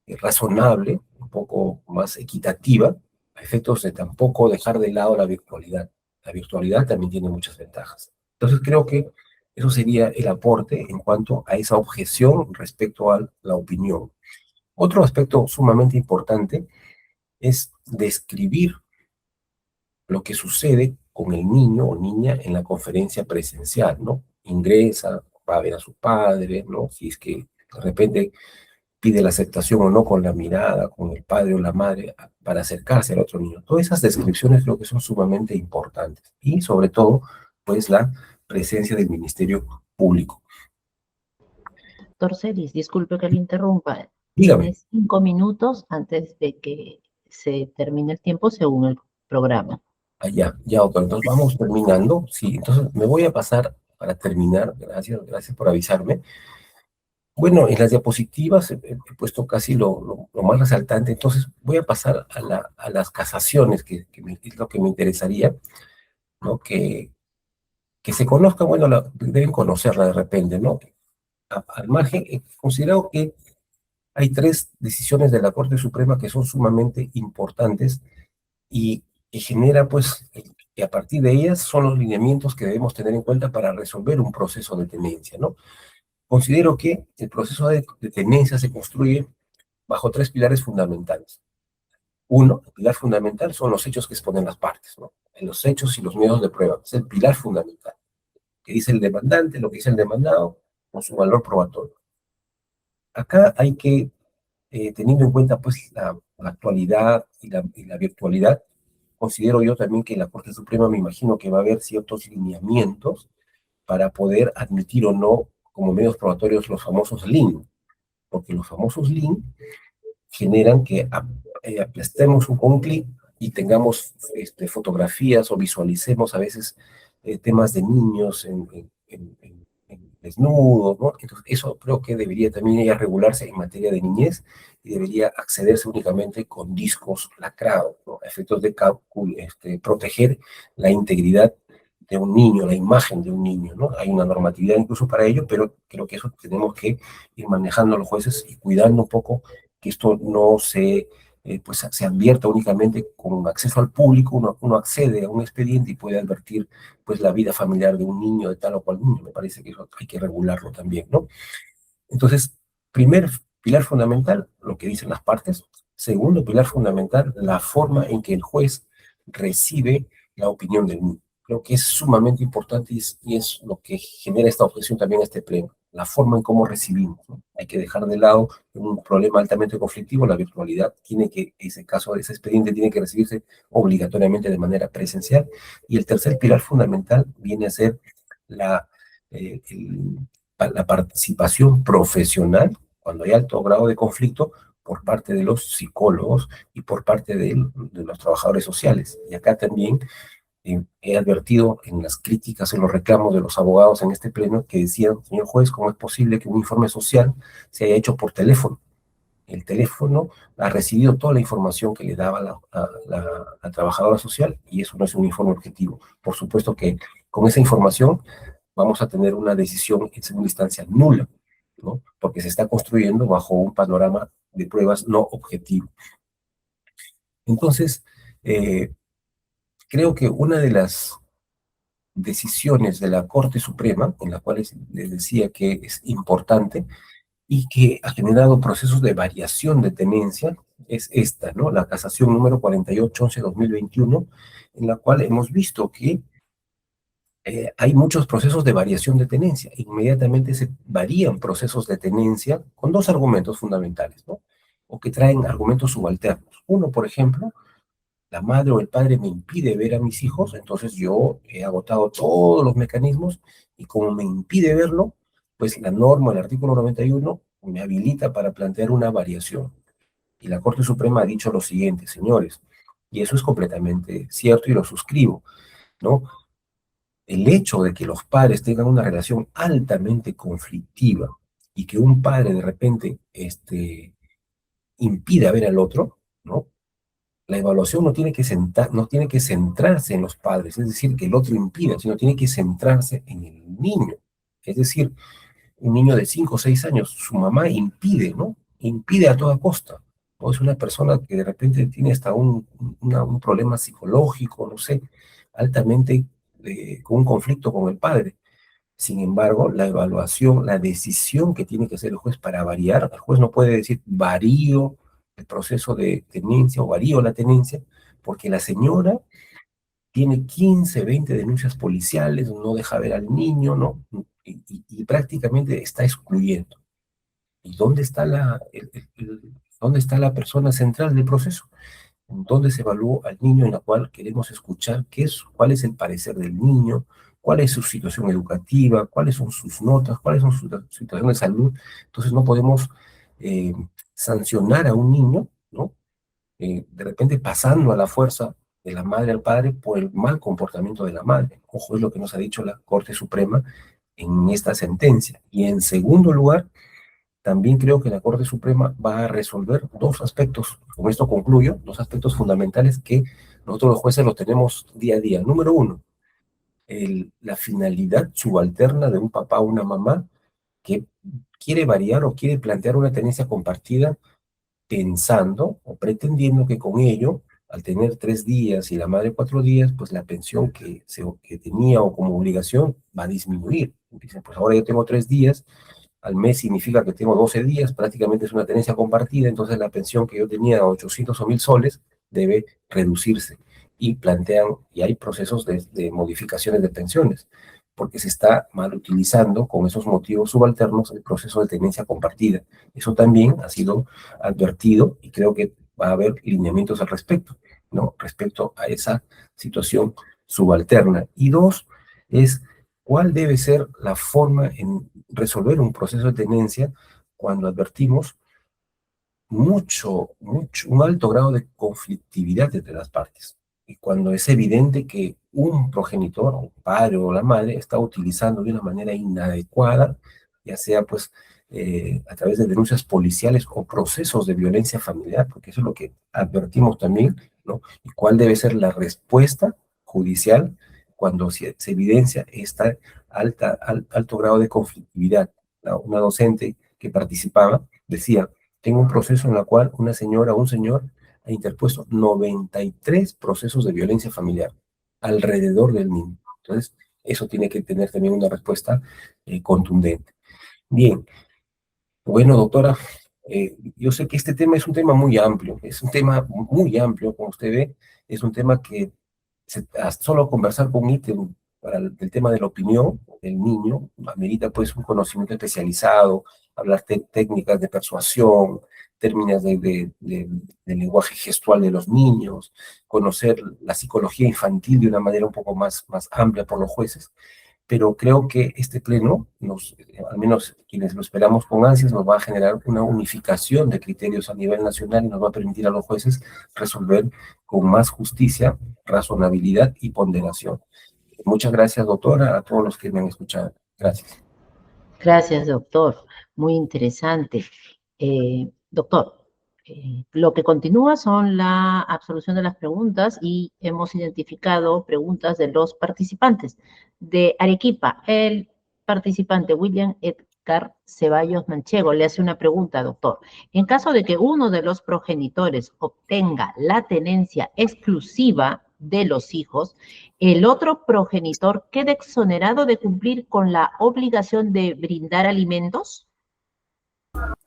razonable, un poco más equitativa, a efectos de tampoco dejar de lado la virtualidad. La virtualidad también tiene muchas ventajas. Entonces creo que eso sería el aporte en cuanto a esa objeción respecto a la opinión. Otro aspecto sumamente importante es describir lo que sucede con el niño o niña en la conferencia presencial, ¿no? Ingresa, va a ver a su padre, ¿no? Si es que de repente pide la aceptación o no con la mirada, con el padre o la madre, para acercarse al otro niño. Todas esas descripciones creo que son sumamente importantes. Y sobre todo, pues la presencia del Ministerio Público. Doctor Celis, disculpe que le interrumpa. Dígame. Tiene 5 minutos antes de que se termine el tiempo según el programa. Allá, ya, doctor. Entonces vamos terminando. Sí, entonces me voy a pasar para terminar. Gracias por avisarme. Bueno, en las diapositivas he puesto casi lo más resaltante, entonces voy a pasar a las casaciones, que es lo que me interesaría, ¿no? Que se conozcan, bueno, deben conocerla de repente, ¿no? Al margen, considero que hay 3 decisiones de la Corte Suprema que son sumamente importantes y que genera, pues, que a partir de ellas son los lineamientos que debemos tener en cuenta para resolver un proceso de tenencia, ¿no? Considero que el proceso de tenencia se construye bajo 3 pilares fundamentales. Uno, el pilar fundamental son los hechos que exponen las partes, ¿no? En los hechos y los medios de prueba. Es el pilar fundamental. Que dice el demandante, lo que dice el demandado, con su valor probatorio. Acá hay que, teniendo en cuenta pues la actualidad y la virtualidad, considero yo también que la Corte Suprema me imagino que va a haber ciertos lineamientos para poder admitir o no como medios probatorios los famosos link, porque los famosos link generan que aplastemos con un clic y tengamos fotografías o visualicemos a veces temas de niños en desnudos, ¿no? Entonces, eso creo que debería también ya regularse en materia de niñez y debería accederse únicamente con discos lacrados, ¿no? A efectos de proteger la integridad de un niño, la imagen de un niño, ¿no? Hay una normatividad incluso para ello, pero creo que eso tenemos que ir manejando los jueces y cuidando un poco que esto no pues se advierta únicamente con acceso al público, uno accede a un expediente y puede advertir pues la vida familiar de un niño, de tal o cual niño. Me parece que eso hay que regularlo también, ¿no? Entonces, primer pilar fundamental, lo que dicen las partes. Segundo pilar fundamental, la forma en que el juez recibe la opinión del niño. Creo que es sumamente importante y es lo que genera esta objeción también a este pleno. la forma en cómo recibimos, ¿no? Hay que dejar de lado un problema altamente conflictivo, la virtualidad. Ese caso, ese expediente tiene que recibirse obligatoriamente de manera presencial. Y el tercer pilar fundamental viene a ser la, eh, el- la participación profesional, cuando hay alto grado de conflicto, por parte de los psicólogos y por parte de los trabajadores sociales. Y acá también he advertido en las críticas, en los reclamos de los abogados en este pleno, que decían, señor juez, ¿cómo es posible que un informe social se haya hecho por teléfono? El teléfono ha recibido toda la información que le daba la trabajadora social y eso no es un informe objetivo. Por supuesto que con esa información vamos a tener una decisión en segunda instancia nula, ¿no? Porque se está construyendo bajo un panorama de pruebas no objetivo. Entonces, eh, creo que una de las decisiones de la Corte Suprema, en las cuales les decía que es importante y que ha generado procesos de variación de tenencia, es esta, ¿no? La casación número 4811-2021, en la cual hemos visto que hay muchos procesos de variación de tenencia. Inmediatamente se varían procesos de tenencia con dos argumentos fundamentales, ¿no? O que traen argumentos subalternos. Uno, por ejemplo, la madre o el padre me impide ver a mis hijos, entonces yo he agotado todos los mecanismos y como me impide verlo, pues la norma, el artículo 91, me habilita para plantear una variación. Y la Corte Suprema ha dicho lo siguiente, señores, y eso es completamente cierto y lo suscribo, ¿no? El hecho de que los padres tengan una relación altamente conflictiva y que un padre de repente impida ver al otro, ¿no? La evaluación no tiene que centrarse en los padres, es decir, que el otro impida, sino tiene que centrarse en el niño. Es decir, un niño de 5 o 6 años, su mamá impide, ¿no? Impide a toda costa. O es una persona que de repente tiene hasta un problema psicológico, no sé, altamente con un conflicto con el padre. Sin embargo, la evaluación, la decisión que tiene que hacer el juez para variar, el juez no puede decir varío el proceso de tenencia o varío la tenencia, porque la señora tiene 15, 20 denuncias policiales, no deja ver al niño, ¿no? Y prácticamente está excluyendo. ¿Y dónde está dónde está la persona central del proceso? Donde se evalúa al niño, en la cual queremos escuchar cuál es el parecer del niño, cuál es su situación educativa, cuáles son sus notas, cuáles son su situación de salud. Entonces no podemos eh, sancionar a un niño, ¿no? De repente pasando a la fuerza de la madre al padre por el mal comportamiento de la madre. Ojo, es lo que nos ha dicho la Corte Suprema en esta sentencia. Y en segundo lugar, también creo que la Corte Suprema va a resolver dos aspectos, con esto concluyo, dos aspectos fundamentales que nosotros los jueces los tenemos día a día. Número uno, la finalidad subalterna de un papá o una mamá que quiere variar o quiere plantear una tenencia compartida pensando o pretendiendo que con ello, al tener 3 días y la madre 4 días, pues la pensión que tenía o como obligación va a disminuir. Dicen, pues ahora yo tengo 3 días, al mes significa que tengo 12 días, prácticamente es una tenencia compartida, entonces la pensión que yo tenía de 800 o 1000 soles debe reducirse. Y plantean, y hay procesos de modificaciones de pensiones, porque se está mal utilizando con esos motivos subalternos el proceso de tenencia compartida. Eso también ha sido advertido y creo que va a haber lineamientos al respecto, ¿no? Respecto a esa situación subalterna. Y dos, es cuál debe ser la forma en resolver un proceso de tenencia cuando advertimos un alto grado de conflictividad entre las partes. Y cuando es evidente que un progenitor, o padre o la madre, está utilizando de una manera inadecuada, ya sea pues a través de denuncias policiales o procesos de violencia familiar, porque eso es lo que advertimos también, ¿no? Y cuál debe ser la respuesta judicial cuando se evidencia este alto grado de conflictividad. Una docente que participaba decía, tengo un proceso en el cual una señora o un señor ha interpuesto 93 procesos de violencia familiar alrededor del niño. Entonces, eso tiene que tener también una respuesta contundente. Bien, bueno, doctora, yo sé que este tema es un tema muy amplio, es un tema muy amplio, como usted ve, es un tema que solo conversar con ITE para el tema de la opinión del niño, amerita pues un conocimiento especializado, hablar técnicas de persuasión, términos de lenguaje gestual de los niños, conocer la psicología infantil de una manera un poco más amplia por los jueces. Pero creo que este pleno, al menos quienes lo esperamos con ansias, nos va a generar una unificación de criterios a nivel nacional y nos va a permitir a los jueces resolver con más justicia, razonabilidad y ponderación. Muchas gracias, doctora, a todos los que me han escuchado. Gracias. Gracias, doctor. Muy interesante. Doctor, lo que continúa son la absolución de las preguntas y hemos identificado preguntas de los participantes. De Arequipa, el participante William Edgar Ceballos Manchego le hace una pregunta, doctor. En caso de que uno de los progenitores obtenga la tenencia exclusiva de los hijos, el otro progenitor queda exonerado de cumplir con la obligación de brindar alimentos.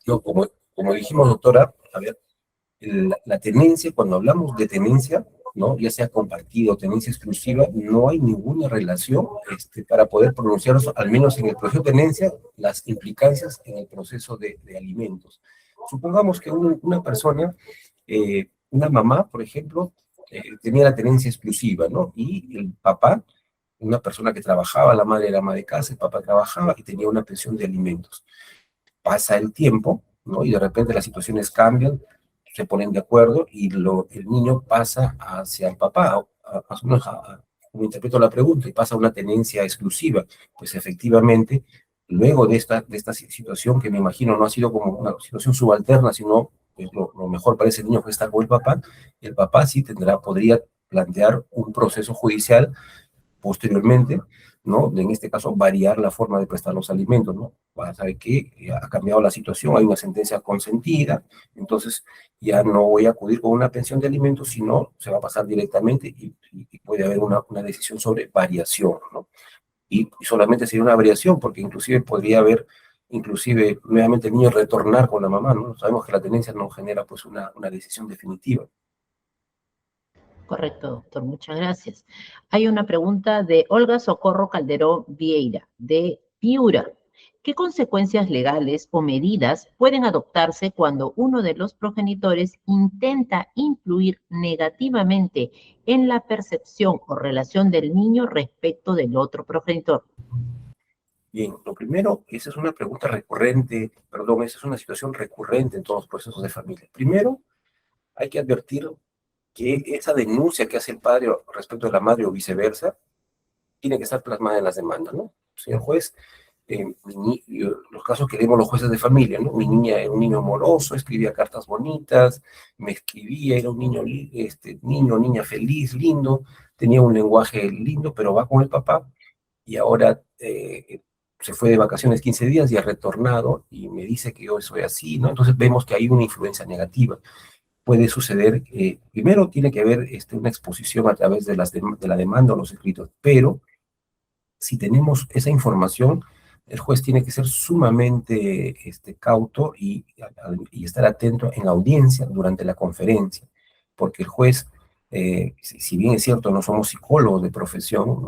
Yo, como dijimos, doctora, a ver, la tenencia, cuando hablamos de tenencia, ¿no? Ya sea compartida o tenencia exclusiva, no hay ninguna relación para poder pronunciarnos, al menos en el proceso de tenencia, las implicancias en el proceso de alimentos. Supongamos que una persona, una mamá, por ejemplo, tenía la tenencia exclusiva, ¿no? Y el papá, una persona que trabajaba, la madre era ama de casa, el papá trabajaba y tenía una pensión de alimentos. Pasa el tiempo, ¿no? Y de repente las situaciones cambian, se ponen de acuerdo y el niño pasa hacia el papá, como interpreto la pregunta, y pasa a una tenencia exclusiva. Pues efectivamente, luego de esta situación, que me imagino no ha sido como una situación subalterna, sino pues, lo mejor para ese niño fue estar con el papá sí podría plantear un proceso judicial posteriormente, ¿no? En este caso, variar la forma de prestar los alimentos, ¿no? Para saber que ha cambiado la situación, hay una sentencia consentida, entonces ya no voy a acudir con una pensión de alimentos, sino se va a pasar directamente y puede haber una decisión sobre variación, ¿no? Y solamente sería una variación, porque inclusive podría haber, inclusive, nuevamente el niño retornar con la mamá, ¿no? Sabemos que la tenencia no genera, pues, una decisión definitiva. Correcto, doctor, muchas gracias. Hay una pregunta de Olga Socorro Calderón Vieira, de Piura. ¿Qué consecuencias legales o medidas pueden adoptarse cuando uno de los progenitores intenta influir negativamente en la percepción o relación del niño respecto del otro progenitor? Bien, lo primero, esa es una pregunta recurrente, perdón, esa es una situación recurrente en todos los procesos de familia. Primero, hay que advertir que esa denuncia que hace el padre respecto de la madre o viceversa, tiene que estar plasmada en las demandas, ¿no? Señor juez, los casos que vemos los jueces de familia, ¿no? Mi niña era un niño amoroso, escribía cartas bonitas, me escribía, era un niño, niña feliz, lindo, tenía un lenguaje lindo, pero va con el papá y ahora se fue de vacaciones 15 días y ha retornado y me dice que yo soy así, ¿no? Entonces vemos que hay una influencia negativa. Puede suceder, primero tiene que haber una exposición a través de la demanda o los escritos, pero si tenemos esa información, el juez tiene que ser sumamente cauto y estar atento en la audiencia durante la conferencia, porque el juez, si bien es cierto, no somos psicólogos de profesión,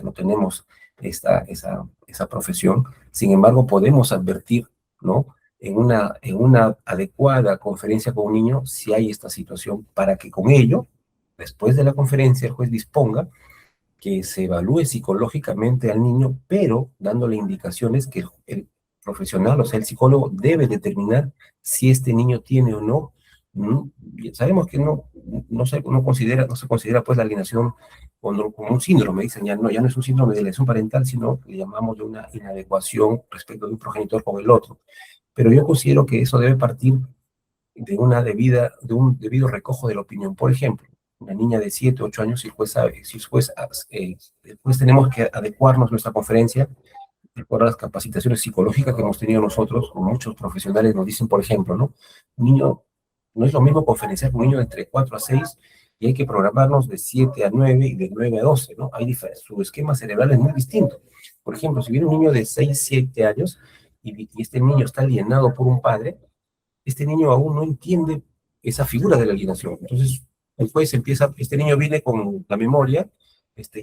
no tenemos esa profesión, sin embargo podemos advertir, ¿no? En una adecuada conferencia con un niño si hay esta situación, para que con ello, después de la conferencia, el juez disponga que se evalúe psicológicamente al niño, pero dándole indicaciones que el profesional, o sea, el psicólogo, debe determinar si este niño tiene o no. Sabemos que no se considera pues la alienación como un síndrome, dicen, ya no es un síndrome de alienación parental, sino que le llamamos de una inadecuación respecto de un progenitor con el otro. Pero yo considero que eso debe partir de un debido recojo de la opinión. Por ejemplo, una niña de 7, 8 años, si el juez sabe, si el juez, después tenemos que adecuarnos nuestra conferencia, recuerda las capacitaciones psicológicas que hemos tenido nosotros, muchos profesionales nos dicen, por ejemplo, ¿no? Un niño, no es lo mismo conferenciar con un niño de entre 4 a 6, y hay que programarnos de 7 a 9 y de 9 a 12, ¿no? Su esquema cerebral es muy distinto. Por ejemplo, si viene un niño de 6, 7 años, y este niño está alienado por un padre, este niño aún no entiende esa figura de la alienación. Entonces, el juez este niño viene con la memoria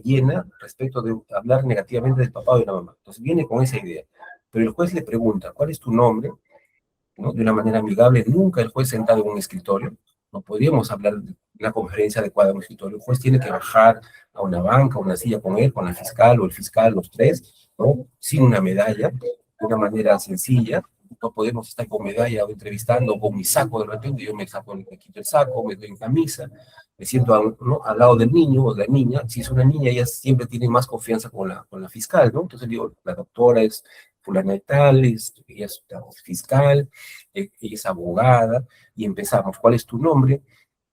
llena respecto de hablar negativamente del papá o de la mamá. Entonces viene con esa idea. Pero el juez le pregunta, ¿cuál es tu nombre? ¿No? De una manera amigable, nunca el juez sentado en un escritorio. No podríamos hablar de una conferencia adecuada en un escritorio. El juez tiene que bajar a una banca, a una silla con él, con la fiscal o el fiscal, los tres, ¿no? Sin una medalla, de una manera sencilla. No podemos estar con medalla o entrevistando o con mi saco de repente. Yo me saco, me quito el saco, me doy en camisa, me siento ¿no? al lado del niño o de la niña. Si es una niña, ella siempre tiene más confianza con la fiscal, ¿no? Entonces digo, la doctora es fulana de tal, ella es fiscal, ella es abogada, y empezamos, ¿cuál es tu nombre?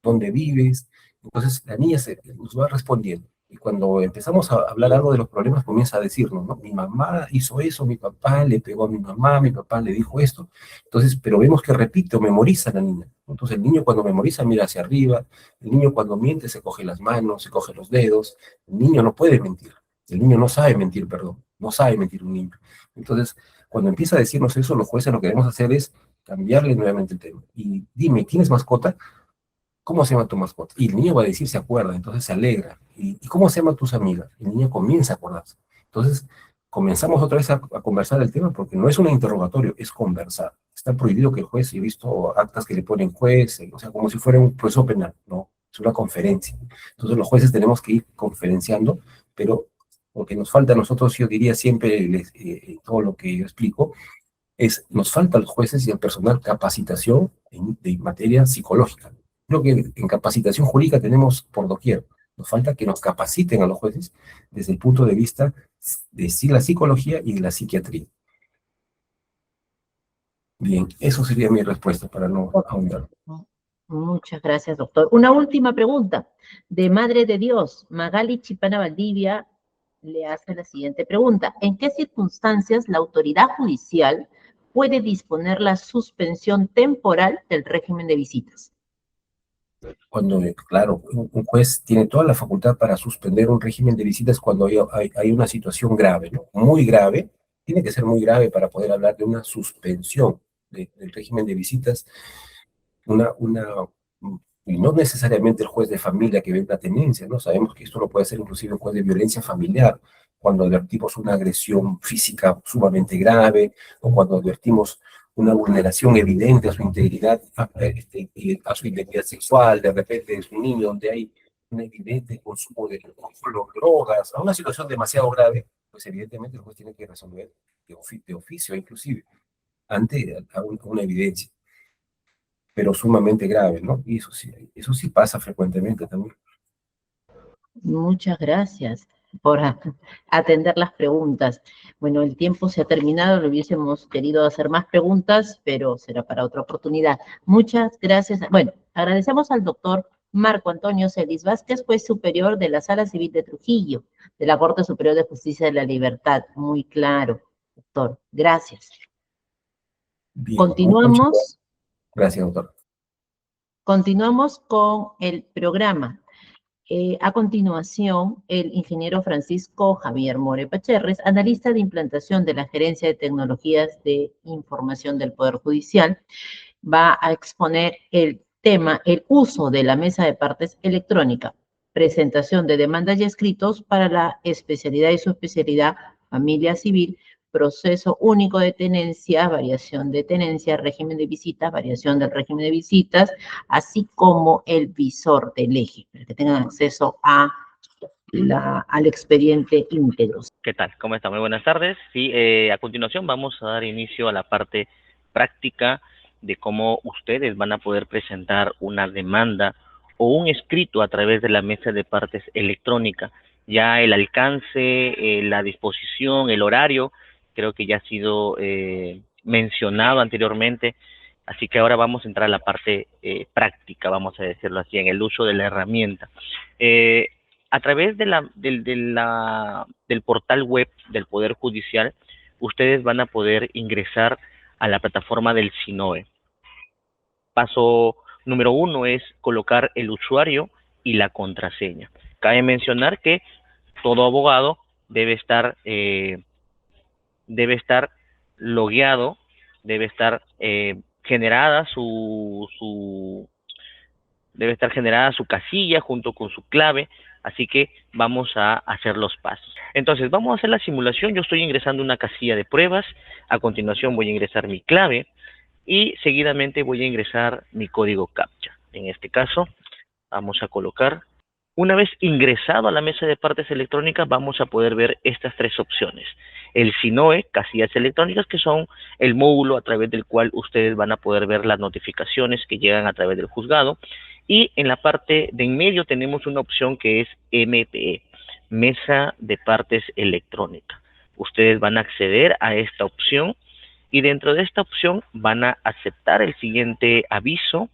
¿Dónde vives? Entonces la niña nos va respondiendo. Y cuando empezamos a hablar algo de los problemas, comienza a decirnos, ¿no? Mi mamá hizo eso, mi papá le pegó a mi mamá, mi papá le dijo esto. Entonces, pero vemos que repite o memoriza la niña. Entonces el niño cuando memoriza mira hacia arriba, el niño cuando miente se coge las manos, se coge los dedos. El niño no puede mentir. El niño no sabe mentir, perdón. No sabe mentir un niño. Entonces, cuando empieza a decirnos eso, los jueces lo que debemos hacer es cambiarle nuevamente el tema. Y dime, ¿tienes mascota? ¿Cómo se llama tu mascota? Y el niño va a decir, se acuerda, entonces se alegra. ¿Y cómo se llaman tus amigas? El niño comienza a acordarse. Entonces, comenzamos otra vez a conversar el tema porque no es un interrogatorio, es conversar. Está prohibido que el juez, he visto actas que le ponen juez, o sea, como si fuera un proceso penal, ¿no? Es una conferencia. Entonces, los jueces tenemos que ir conferenciando, pero lo que nos falta a nosotros, yo diría siempre, todo lo que yo explico, nos falta a los jueces y al personal capacitación de materia psicológica. Creo que en capacitación jurídica tenemos por doquier. Nos falta que nos capaciten a los jueces desde el punto de vista de sí la psicología y de la psiquiatría. Bien, eso sería mi respuesta para no ahondar. Muchas gracias, doctor. Una última pregunta. De Madre de Dios, Magali Chipana Valdivia le hace la siguiente pregunta. ¿En qué circunstancias la autoridad judicial puede disponer la suspensión temporal del régimen de visitas? Cuando, claro, un juez tiene toda la facultad para suspender un régimen de visitas cuando hay una situación grave, ¿no? Muy grave. Tiene que ser muy grave para poder hablar de una suspensión del régimen de visitas una, y no necesariamente el juez de familia que ve una tenencia, ¿no? Sabemos que esto lo puede hacer inclusive un juez de violencia familiar, cuando advertimos una agresión física sumamente grave, o cuando advertimos una vulneración evidente a su integridad, a su identidad sexual, de repente es un niño donde hay un evidente consumo de drogas, a una situación demasiado grave, pues evidentemente el juez tiene que resolver de oficio, inclusive, ante una evidencia, pero sumamente grave, ¿no? Y eso sí pasa frecuentemente también. Muchas gracias por atender las preguntas. Bueno, el tiempo se ha terminado, lo hubiésemos querido hacer más preguntas, pero será para otra oportunidad. Muchas gracias. Bueno, agradecemos al doctor Marco Antonio Celis Vázquez, juez superior de la Sala Civil de Trujillo, de la Corte Superior de Justicia de la Libertad. Muy claro, doctor. Gracias. Bien, Continuamos. gracias, doctor. Continuamos con el programa. A continuación, el ingeniero Francisco Javier More Pacherres, analista de implantación de la Gerencia de Tecnologías de Información del Poder Judicial, va a exponer el tema, el uso de la mesa de partes electrónica, presentación de demandas y escritos para la especialidad y subespecialidad familia civil, proceso único de tenencia, variación de tenencia, régimen de visitas, variación del régimen de visitas, así como el visor del eje, para que tengan acceso al expediente íntegro. ¿Qué tal? ¿Cómo está? Muy buenas tardes. Sí, a continuación vamos a dar inicio a la parte práctica de cómo ustedes van a poder presentar una demanda o un escrito a través de la mesa de partes electrónica. Ya el alcance, la disposición, el horario, creo que ya ha sido mencionado anteriormente. Así que ahora vamos a entrar a la parte práctica, vamos a decirlo así, en el uso de la herramienta. A través del portal web del Poder Judicial, ustedes van a poder ingresar a la plataforma del SINOE. Paso número 1 es colocar el usuario y la contraseña. Cabe mencionar que todo abogado debe estar logueado, debe estar generada su debe estar generada su casilla junto con su clave, así que vamos a hacer los pasos. Entonces, vamos a hacer la simulación. Yo estoy ingresando una casilla de pruebas, a continuación voy a ingresar mi clave y seguidamente voy a ingresar mi código CAPTCHA. En este caso, vamos a colocar. Una vez ingresado a la mesa de partes electrónicas, vamos a poder ver estas tres opciones. El SINOE, casillas electrónicas, que son el módulo a través del cual ustedes van a poder ver las notificaciones que llegan a través del juzgado. Y en la parte de en medio tenemos una opción que es MPE, Mesa de Partes Electrónica. Ustedes van a acceder a esta opción y dentro de esta opción van a aceptar el siguiente aviso.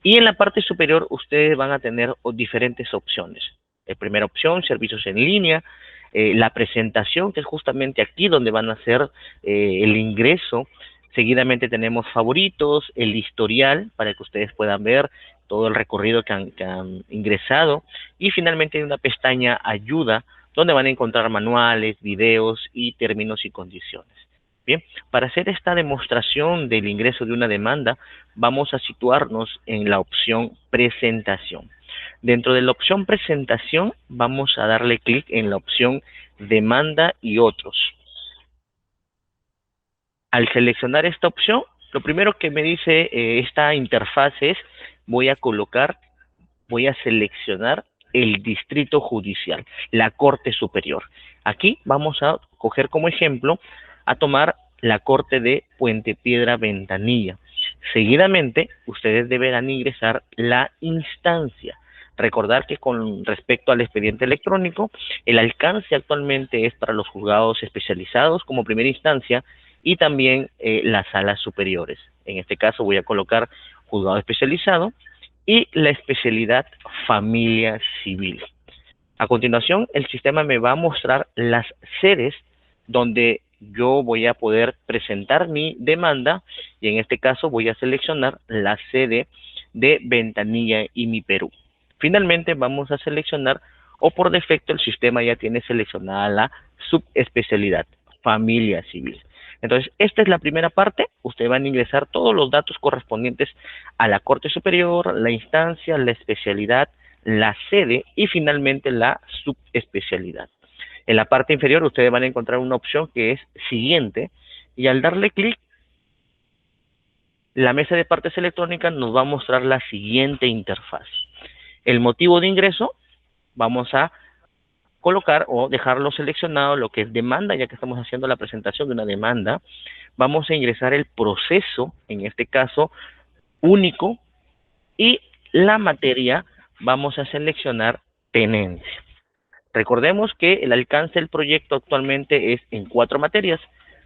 Y en la parte superior ustedes van a tener diferentes opciones. La primera opción, servicios en línea, la presentación, que es justamente aquí donde van a hacer el ingreso. Seguidamente tenemos favoritos, el historial, para que ustedes puedan ver todo el recorrido que han ingresado. Y finalmente hay una pestaña ayuda, donde van a encontrar manuales, videos y términos y condiciones. Bien, para hacer esta demostración del ingreso de una demanda, vamos a situarnos en la opción presentación. Dentro de la opción presentación, vamos a darle clic en la opción demanda y otros. Al seleccionar esta opción, lo primero que me dice esta interfaz es, voy a seleccionar el distrito judicial, la Corte Superior. Aquí vamos a coger como ejemplo a tomar la Corte de Puente Piedra Ventanilla. Seguidamente, ustedes deberán ingresar la instancia. Recordar que con respecto al expediente electrónico, el alcance actualmente es para los juzgados especializados como primera instancia y también las salas superiores. En este caso voy a colocar juzgado especializado y la especialidad familia civil. A continuación, el sistema me va a mostrar las sedes donde yo voy a poder presentar mi demanda y en este caso voy a seleccionar la sede de Ventanilla y Mi Perú. Finalmente vamos a seleccionar, o por defecto el sistema ya tiene seleccionada la subespecialidad, familia civil. Entonces, esta es la primera parte. Ustedes van a ingresar todos los datos correspondientes a la Corte Superior, la instancia, la especialidad, la sede y finalmente la subespecialidad. En la parte inferior ustedes van a encontrar una opción que es siguiente y al darle clic, la mesa de partes electrónicas nos va a mostrar la siguiente interfaz. El motivo de ingreso, vamos a colocar o dejarlo seleccionado lo que es demanda, ya que estamos haciendo la presentación de una demanda. Vamos a ingresar el proceso, en este caso único, y la materia vamos a seleccionar tenencia. Recordemos que el alcance del proyecto actualmente es en 4 materias: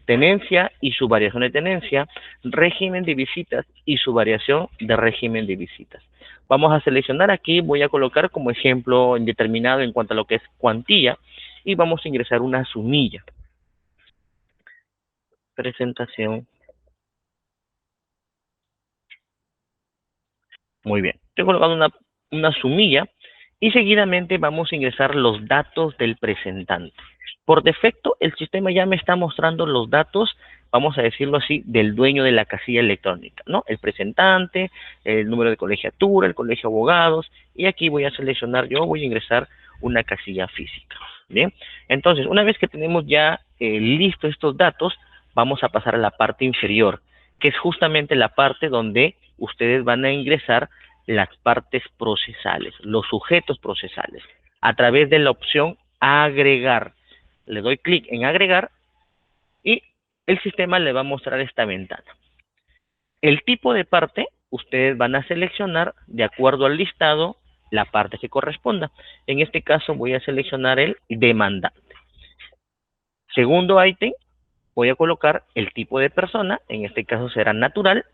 tenencia y su variación de tenencia, régimen de visitas y su variación de régimen de visitas. Vamos a seleccionar aquí, voy a colocar como ejemplo indeterminado en cuanto a lo que es cuantía y vamos a ingresar una sumilla. Presentación. Muy bien, estoy colocando una sumilla y seguidamente vamos a ingresar los datos del presentante. Por defecto, el sistema ya me está mostrando los datos, vamos a decirlo así, del dueño de la casilla electrónica, ¿no? El presentante, el número de colegiatura, el colegio de abogados, y aquí voy a seleccionar, yo voy a ingresar una casilla física. Bien, entonces, una vez que tenemos ya listos estos datos, vamos a pasar a la parte inferior, que es justamente la parte donde ustedes van a ingresar las partes procesales, los sujetos procesales, a través de la opción agregar. Le doy clic en agregar y el sistema le va a mostrar esta ventana. El tipo de parte, ustedes van a seleccionar de acuerdo al listado la parte que corresponda. En este caso voy a seleccionar el demandante. Segundo ítem, voy a colocar el tipo de persona, en este caso será natural,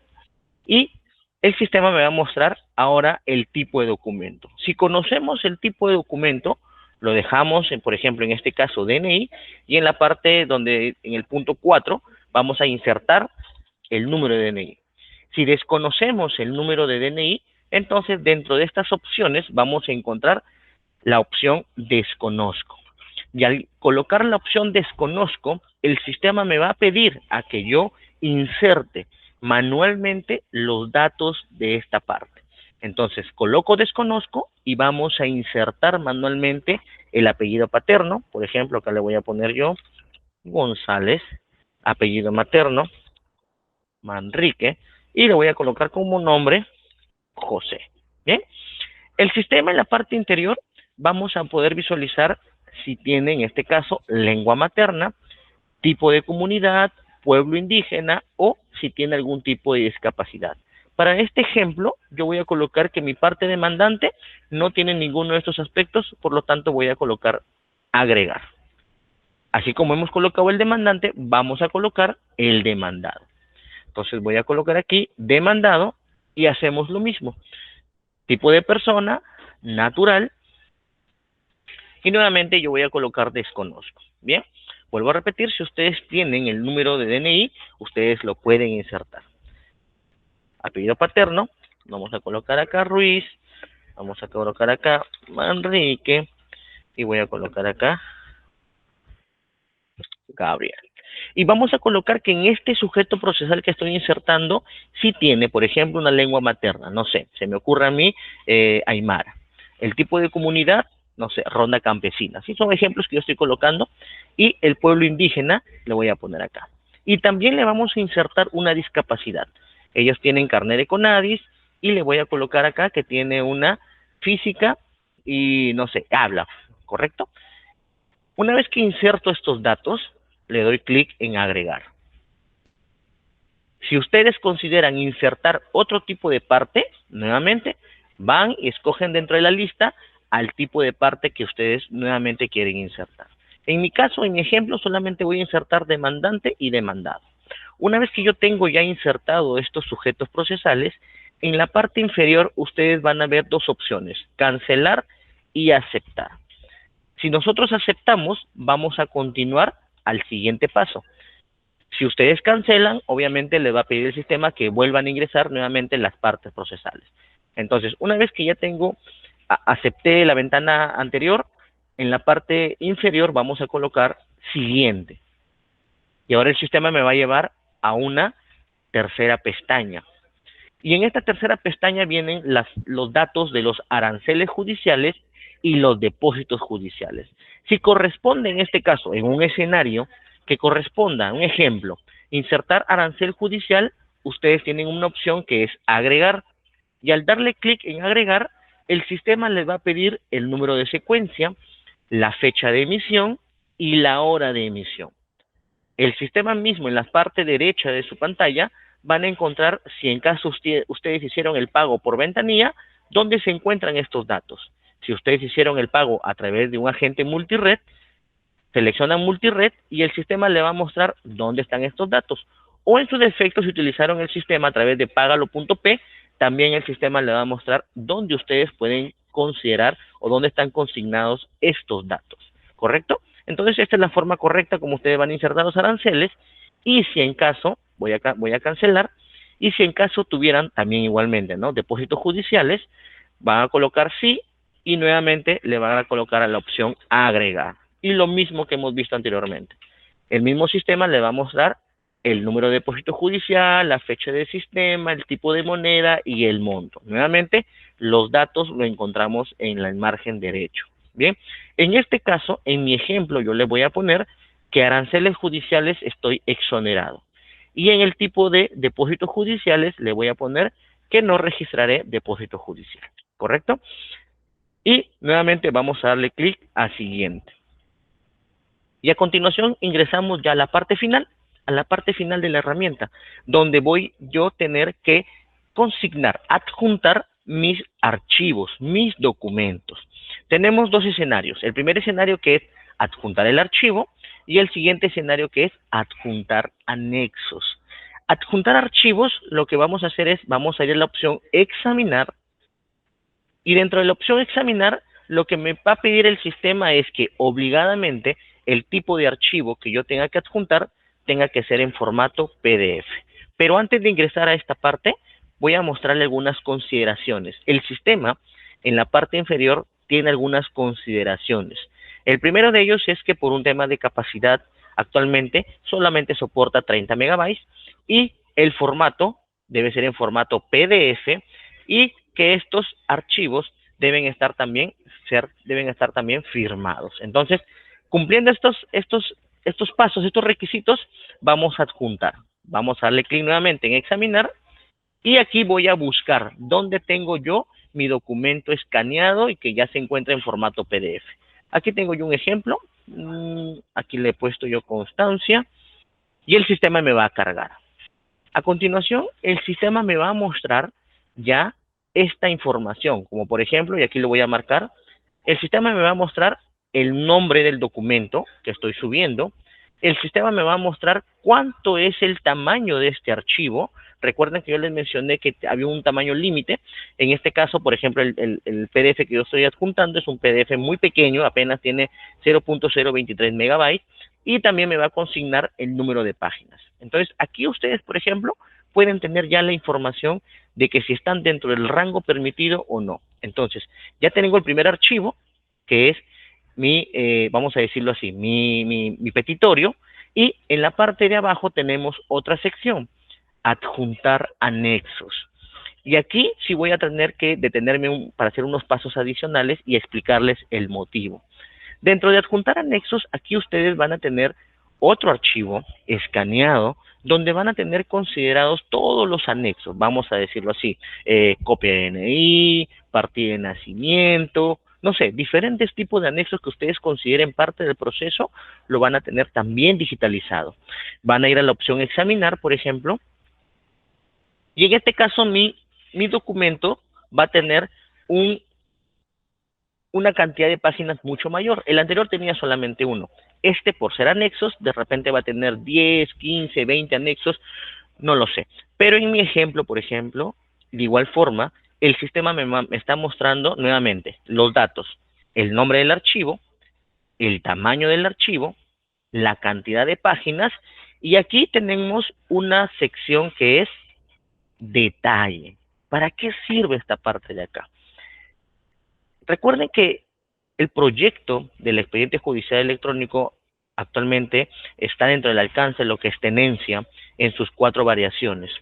y el sistema me va a mostrar ahora el tipo de documento. Si conocemos el tipo de documento, lo dejamos, por ejemplo, en este caso DNI, y en la parte donde, en el punto 4, vamos a insertar el número de DNI. Si desconocemos el número de DNI, entonces dentro de estas opciones vamos a encontrar la opción desconozco. Y al colocar la opción desconozco, el sistema me va a pedir a que yo inserte manualmente los datos de esta parte. Entonces, coloco desconozco y vamos a insertar manualmente el apellido paterno. Por ejemplo, acá le voy a poner yo González, apellido materno, Manrique, y le voy a colocar como nombre José. Bien, el sistema en la parte interior vamos a poder visualizar si tiene, en este caso, lengua materna, tipo de comunidad, pueblo indígena o si tiene algún tipo de discapacidad. Para este ejemplo, yo voy a colocar que mi parte demandante no tiene ninguno de estos aspectos, por lo tanto voy a colocar agregar. Así como hemos colocado el demandante, vamos a colocar el demandado. Entonces voy a colocar aquí demandado y hacemos lo mismo. Tipo de persona, natural, y nuevamente yo voy a colocar desconozco. Bien, vuelvo a repetir, si ustedes tienen el número de DNI, ustedes lo pueden insertar. Apellido paterno, vamos a colocar acá Ruiz, vamos a colocar acá Manrique, y voy a colocar acá Gabriel. Y vamos a colocar que en este sujeto procesal que estoy insertando, sí tiene, por ejemplo, una lengua materna, no sé, se me ocurre a mí Aymara. El tipo de comunidad, no sé, ronda campesina. Sí, son ejemplos que yo estoy colocando. Y el pueblo indígena le voy a poner acá. Y también le vamos a insertar una discapacidad. Ellos tienen carnet de CONADIS y le voy a colocar acá que tiene una física y, no sé, habla, ¿correcto? Una vez que inserto estos datos, le doy clic en agregar. Si ustedes consideran insertar otro tipo de parte, nuevamente, van y escogen dentro de la lista al tipo de parte que ustedes nuevamente quieren insertar. En mi caso, en mi ejemplo, solamente voy a insertar demandante y demandado. Una vez que yo tengo ya insertado estos sujetos procesales, en la parte inferior ustedes van a ver dos opciones, cancelar y aceptar. Si nosotros aceptamos, vamos a continuar al siguiente paso. Si ustedes cancelan, obviamente le va a pedir el sistema que vuelvan a ingresar nuevamente las partes procesales. Entonces, una vez que ya acepté la ventana anterior, en la parte inferior vamos a colocar siguiente. Y ahora el sistema me va a llevar a una tercera pestaña. Y en esta tercera pestaña vienen los datos de los aranceles judiciales y los depósitos judiciales. Si corresponde en este caso, en un escenario que corresponda, un ejemplo, insertar arancel judicial, ustedes tienen una opción que es agregar. Y al darle clic en agregar, el sistema les va a pedir el número de secuencia, la fecha de emisión y la hora de emisión. El sistema mismo en la parte derecha de su pantalla van a encontrar, si en caso ustedes hicieron el pago por ventanilla, dónde se encuentran estos datos. Si ustedes hicieron el pago a través de un agente multired, seleccionan multired y el sistema le va a mostrar dónde están estos datos. O en su defecto, si utilizaron el sistema a través de págalo.p, también el sistema le va a mostrar dónde ustedes pueden considerar o dónde están consignados estos datos. ¿Correcto? Entonces, esta es la forma correcta como ustedes van a insertar los aranceles. Y si en caso, voy a cancelar, y si en caso tuvieran también igualmente, ¿no?, depósitos judiciales, van a colocar sí y nuevamente le van a colocar a la opción agregar. Y lo mismo que hemos visto anteriormente. El mismo sistema le va a mostrar el número de depósito judicial, la fecha de sistema, el tipo de moneda y el monto. Nuevamente, los datos lo encontramos en el margen derecho. Bien, en este caso, en mi ejemplo, yo le voy a poner que aranceles judiciales estoy exonerado. Y en el tipo de depósitos judiciales le voy a poner que no registraré depósito judicial. ¿Correcto? Y nuevamente vamos a darle clic a siguiente. Y a continuación ingresamos ya a la parte final de la herramienta, donde voy yo a tener que consignar, adjuntar mis archivos, mis documentos. Tenemos dos escenarios. El primer escenario que es adjuntar el archivo y el siguiente escenario que es adjuntar anexos. Adjuntar archivos, lo que vamos a hacer es, vamos a ir a la opción examinar y dentro de la opción examinar, lo que me va a pedir el sistema es que obligadamente el tipo de archivo que yo tenga que adjuntar tenga que ser en formato PDF. Pero antes de ingresar a esta parte, voy a mostrarle algunas consideraciones. El sistema, en la parte inferior, tiene algunas consideraciones. El primero de ellos es que por un tema de capacidad, actualmente solamente soporta 30 megabytes y el formato debe ser en formato PDF y que estos archivos deben estar también firmados. Entonces, cumpliendo estos pasos, estos requisitos, vamos a adjuntar. Vamos a darle clic nuevamente en examinar y aquí voy a buscar dónde tengo yo mi documento escaneado y que ya se encuentra en formato PDF. Aquí tengo yo un ejemplo. Aquí le he puesto yo constancia y el sistema me va a cargar. A continuación, el sistema me va a mostrar ya esta información, como por ejemplo, y aquí lo voy a marcar, el sistema me va a mostrar el nombre del documento que estoy subiendo, el sistema me va a mostrar cuánto es el tamaño de este archivo. Recuerden que yo les mencioné que había un tamaño límite. En este caso, por ejemplo, el PDF que yo estoy adjuntando es un PDF muy pequeño, apenas tiene 0.023 megabytes, y también me va a consignar el número de páginas. Entonces, aquí ustedes, por ejemplo, pueden tener ya la información de que si están dentro del rango permitido o no. Entonces, ya tengo el primer archivo, que es mi, vamos a decirlo así, mi petitorio, y en la parte de abajo tenemos otra sección, adjuntar anexos. Y aquí sí voy a tener que detenerme para hacer unos pasos adicionales y explicarles el motivo. Dentro de adjuntar anexos, aquí ustedes van a tener otro archivo escaneado donde van a tener considerados todos los anexos, vamos a decirlo así, copia de DNI, partida de nacimiento, no sé, diferentes tipos de anexos que ustedes consideren parte del proceso, lo van a tener también digitalizado. Van a ir a la opción examinar, por ejemplo, y en este caso mi documento va a tener una cantidad de páginas mucho mayor. El anterior tenía solamente uno. Este, por ser anexos, de repente va a tener 10, 15, 20 anexos, no lo sé. Pero en mi ejemplo, por ejemplo, de igual forma, el sistema me está mostrando nuevamente los datos, el nombre del archivo, el tamaño del archivo, la cantidad de páginas, y aquí tenemos una sección que es detalle. ¿Para qué sirve esta parte de acá? Recuerden que el proyecto del expediente judicial electrónico actualmente está dentro del alcance de lo que es tenencia en sus 4 variaciones.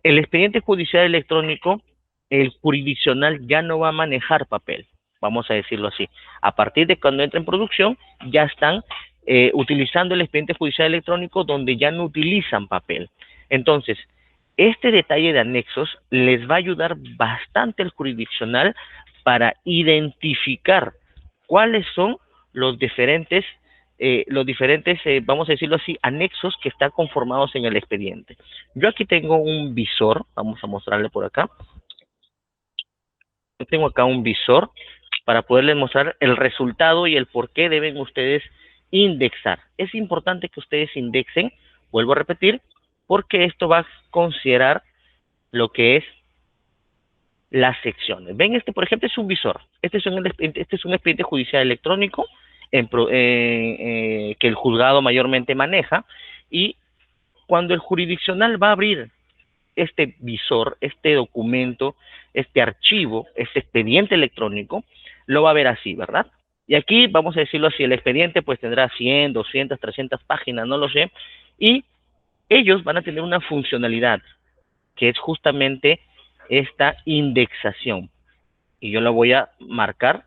El expediente judicial electrónico, el jurisdiccional ya no va a manejar papel, vamos a decirlo así. A partir de cuando entra en producción, ya están utilizando el expediente judicial electrónico donde ya no utilizan papel. Entonces, este detalle de anexos les va a ayudar bastante al jurisdiccional para identificar cuáles son los diferentes, vamos a decirlo así, anexos que están conformados en el expediente. Yo aquí tengo un visor, vamos a mostrarle por acá. Yo tengo acá un visor para poderles mostrar el resultado y el por qué deben ustedes indexar. Es importante que ustedes indexen, vuelvo a repetir, porque esto va a considerar lo que es las secciones. Ven, este por ejemplo es un visor. Este es un expediente judicial electrónico que el juzgado mayormente maneja, y cuando el jurisdiccional va a abrir este visor, este documento, este archivo, este expediente electrónico, lo va a ver así, ¿verdad? Y aquí, vamos a decirlo así, el expediente pues tendrá 100, 200, 300 páginas, no lo sé, y ellos van a tener una funcionalidad que es justamente esta indexación. Y yo la voy a marcar,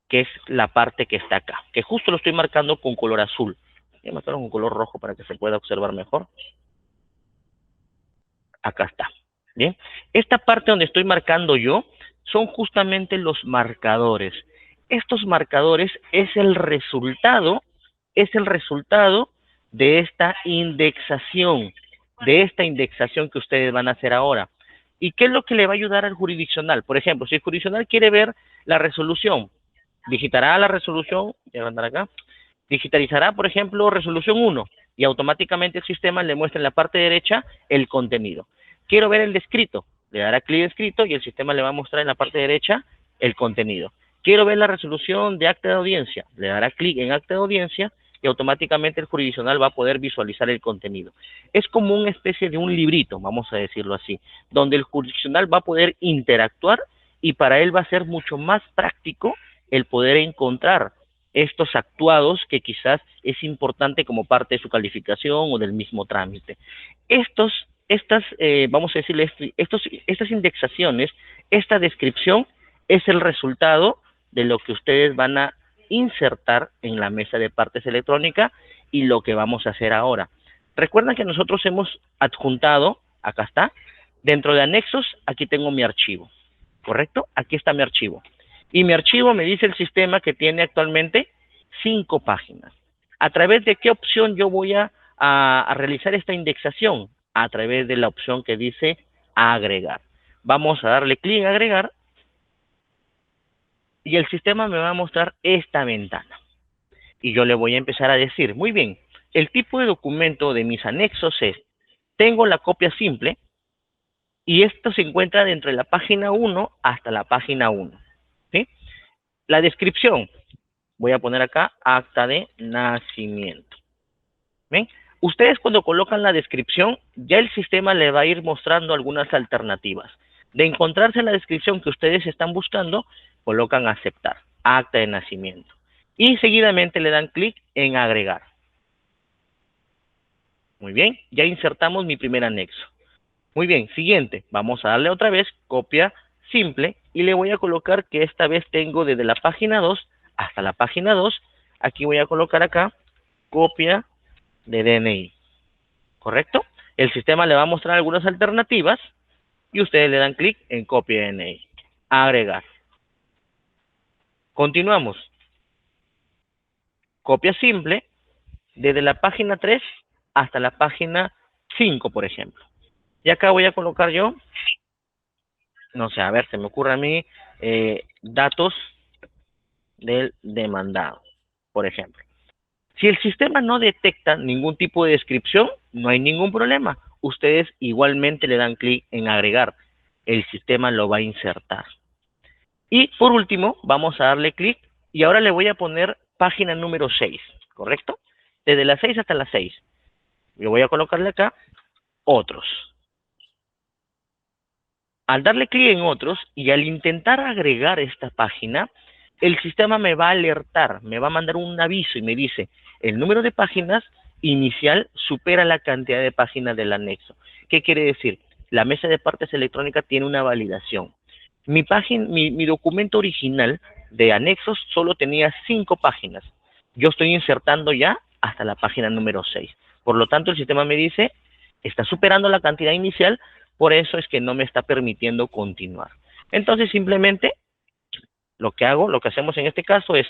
que es la parte que está acá, que justo lo estoy marcando con color azul. Voy a marcarlo con color rojo para que se pueda observar mejor. Acá está. Bien, esta parte donde estoy marcando yo son justamente los marcadores. Estos marcadores es el resultado de esta indexación que ustedes van a hacer ahora. ¿Y qué es lo que le va a ayudar al jurisdiccional? Por ejemplo, si el jurisdiccional quiere ver la resolución, digitará la resolución, voy a mandar acá, digitalizará, por ejemplo, resolución 1, y automáticamente el sistema le muestra en la parte derecha el contenido. Quiero ver el descrito, le dará clic en escrito y el sistema le va a mostrar en la parte derecha el contenido. Quiero ver la resolución de acta de audiencia, le dará clic en acta de audiencia y automáticamente el jurisdiccional va a poder visualizar el contenido. Es como una especie de un librito, vamos a decirlo así, donde el jurisdiccional va a poder interactuar y para él va a ser mucho más práctico el poder encontrar estos actuados que quizás es importante como parte de su calificación o del mismo trámite. Estos vamos a decirle, estas indexaciones, esta descripción es el resultado de lo que ustedes van a insertar en la mesa de partes electrónica y lo que vamos a hacer ahora. Recuerden que nosotros hemos adjuntado, acá está, dentro de anexos, aquí tengo mi archivo, ¿correcto? Aquí está mi archivo. Y mi archivo me dice el sistema que tiene actualmente 5 páginas. ¿A través de qué opción yo voy a realizar esta indexación? A través de la opción que dice agregar. Vamos a darle clic en agregar y el sistema me va a mostrar esta ventana. Y yo le voy a empezar a decir, muy bien, el tipo de documento de mis anexos es, tengo la copia simple y esto se encuentra dentro de la página 1 hasta la página 1. ¿Sí? La descripción, voy a poner acá acta de nacimiento. ¿Ven? Ustedes cuando colocan la descripción, ya el sistema le va a ir mostrando algunas alternativas. De encontrarse la descripción que ustedes están buscando, colocan aceptar, acta de nacimiento. Y seguidamente le dan clic en agregar. Muy bien, ya insertamos mi primer anexo. Muy bien, siguiente, vamos a darle otra vez copia simple y le voy a colocar que esta vez tengo desde la página 2 hasta la página 2. Aquí voy a colocar acá copia de DNI, ¿correcto? El sistema le va a mostrar algunas alternativas y ustedes le dan clic en copia de DNI, agregar. Continuamos. Copia simple desde la página 3 hasta la página 5, por ejemplo. Y acá voy a colocar yo, no sé, a ver, se me ocurre a mí, datos del demandado, por ejemplo. Si el sistema no detecta ningún tipo de descripción, no hay ningún problema. Ustedes igualmente le dan clic en agregar. El sistema lo va a insertar. Y por último, vamos a darle clic y ahora le voy a poner página número 6, ¿correcto? Desde la 6 hasta la 6. Yo voy a colocarle acá otros. Al darle clic en otros y al intentar agregar esta página, el sistema me va a alertar, me va a mandar un aviso y me dice, el número de páginas inicial supera la cantidad de páginas del anexo. ¿Qué quiere decir? La mesa de partes electrónica tiene una validación. Mi documento original de anexos solo tenía 5 páginas. Yo estoy insertando ya hasta la página número 6. Por lo tanto, el sistema me dice, está superando la cantidad inicial, por eso es que no me está permitiendo continuar. Entonces, simplemente, lo que hacemos en este caso es,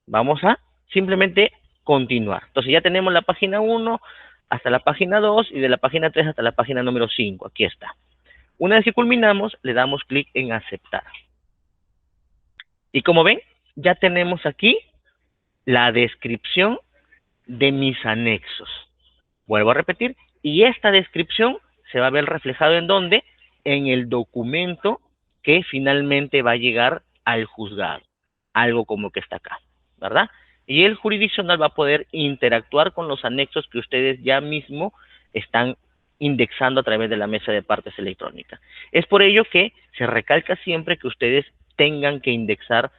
vamos a simplemente continuar. Entonces, ya tenemos la página 1 hasta la página 2 y de la página 3 hasta la página número 5. Aquí está. Una vez que culminamos, le damos clic en aceptar. Y como ven, ya tenemos aquí la descripción de mis anexos. Vuelvo a repetir, y esta descripción se va a ver reflejado ¿en dónde? En el documento que finalmente va a llegar al juzgado. Algo como que está acá, ¿verdad? Y el jurisdiccional va a poder interactuar con los anexos que ustedes ya mismo están indexando a través de la mesa de partes electrónica. Es por ello que se recalca siempre que ustedes tengan que indexar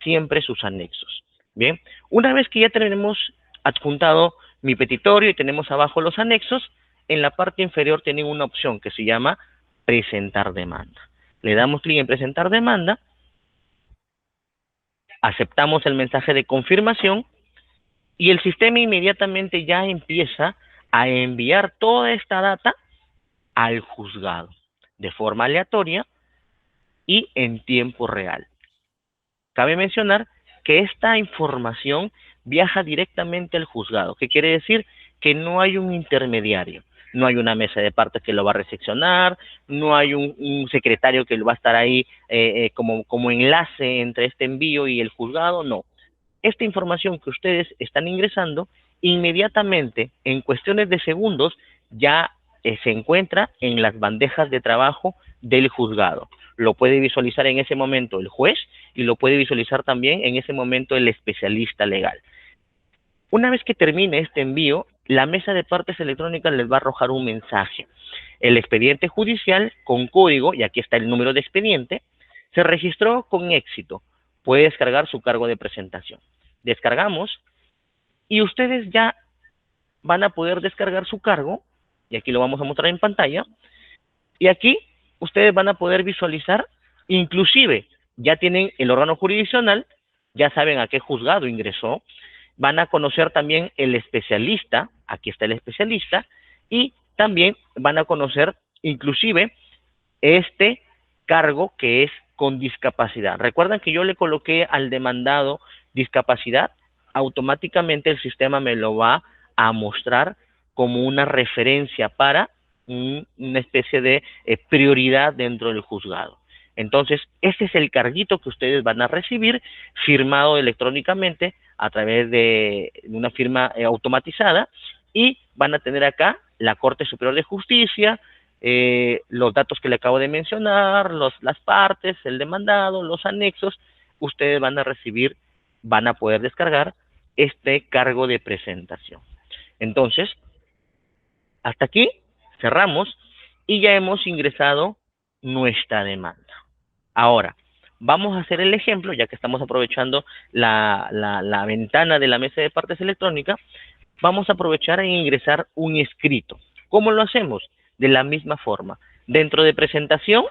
siempre sus anexos. Bien, una vez que ya tenemos adjuntado mi petitorio y tenemos abajo los anexos, en la parte inferior tienen una opción que se llama presentar demanda. Le damos clic en presentar demanda, aceptamos el mensaje de confirmación y el sistema inmediatamente ya empieza a enviar toda esta data al juzgado de forma aleatoria y en tiempo real. Cabe mencionar que esta información viaja directamente al juzgado. ¿Qué quiere decir? Que no hay un intermediario. No hay una mesa de partes que lo va a recepcionar, no hay un secretario que va a estar ahí como enlace entre este envío y el juzgado, no. Esta información que ustedes están ingresando, inmediatamente, en cuestiones de segundos, ya se encuentra en las bandejas de trabajo del juzgado. Lo puede visualizar en ese momento el juez y lo puede visualizar también en ese momento el especialista legal. Una vez que termine este envío, la mesa de partes electrónicas les va a arrojar un mensaje. El expediente judicial con código, y aquí está el número de expediente, se registró con éxito. Puede descargar su cargo de presentación. Descargamos y ustedes ya van a poder descargar su cargo y aquí lo vamos a mostrar en pantalla, y aquí ustedes van a poder visualizar, inclusive ya tienen el órgano jurisdiccional, ya saben a qué juzgado ingresó, van a conocer también el especialista, aquí está el especialista, y también van a conocer inclusive este cargo que es con discapacidad. Recuerdan que yo le coloqué al demandado discapacidad, automáticamente el sistema me lo va a mostrar como una referencia para una especie de prioridad dentro del juzgado. Entonces, este es el carguito que ustedes van a recibir firmado electrónicamente a través de una firma automatizada, y van a tener acá la Corte Superior de Justicia, los datos que le acabo de mencionar, las partes, el demandado, los anexos. Ustedes van a recibir, van a poder descargar este cargo de presentación. Entonces, hasta aquí cerramos y ya hemos ingresado nuestra demanda. Ahora, vamos a hacer el ejemplo, ya que estamos aprovechando la ventana de la mesa de partes electrónica. Vamos a aprovechar e ingresar un escrito. ¿Cómo lo hacemos? De la misma forma. Dentro de presentación,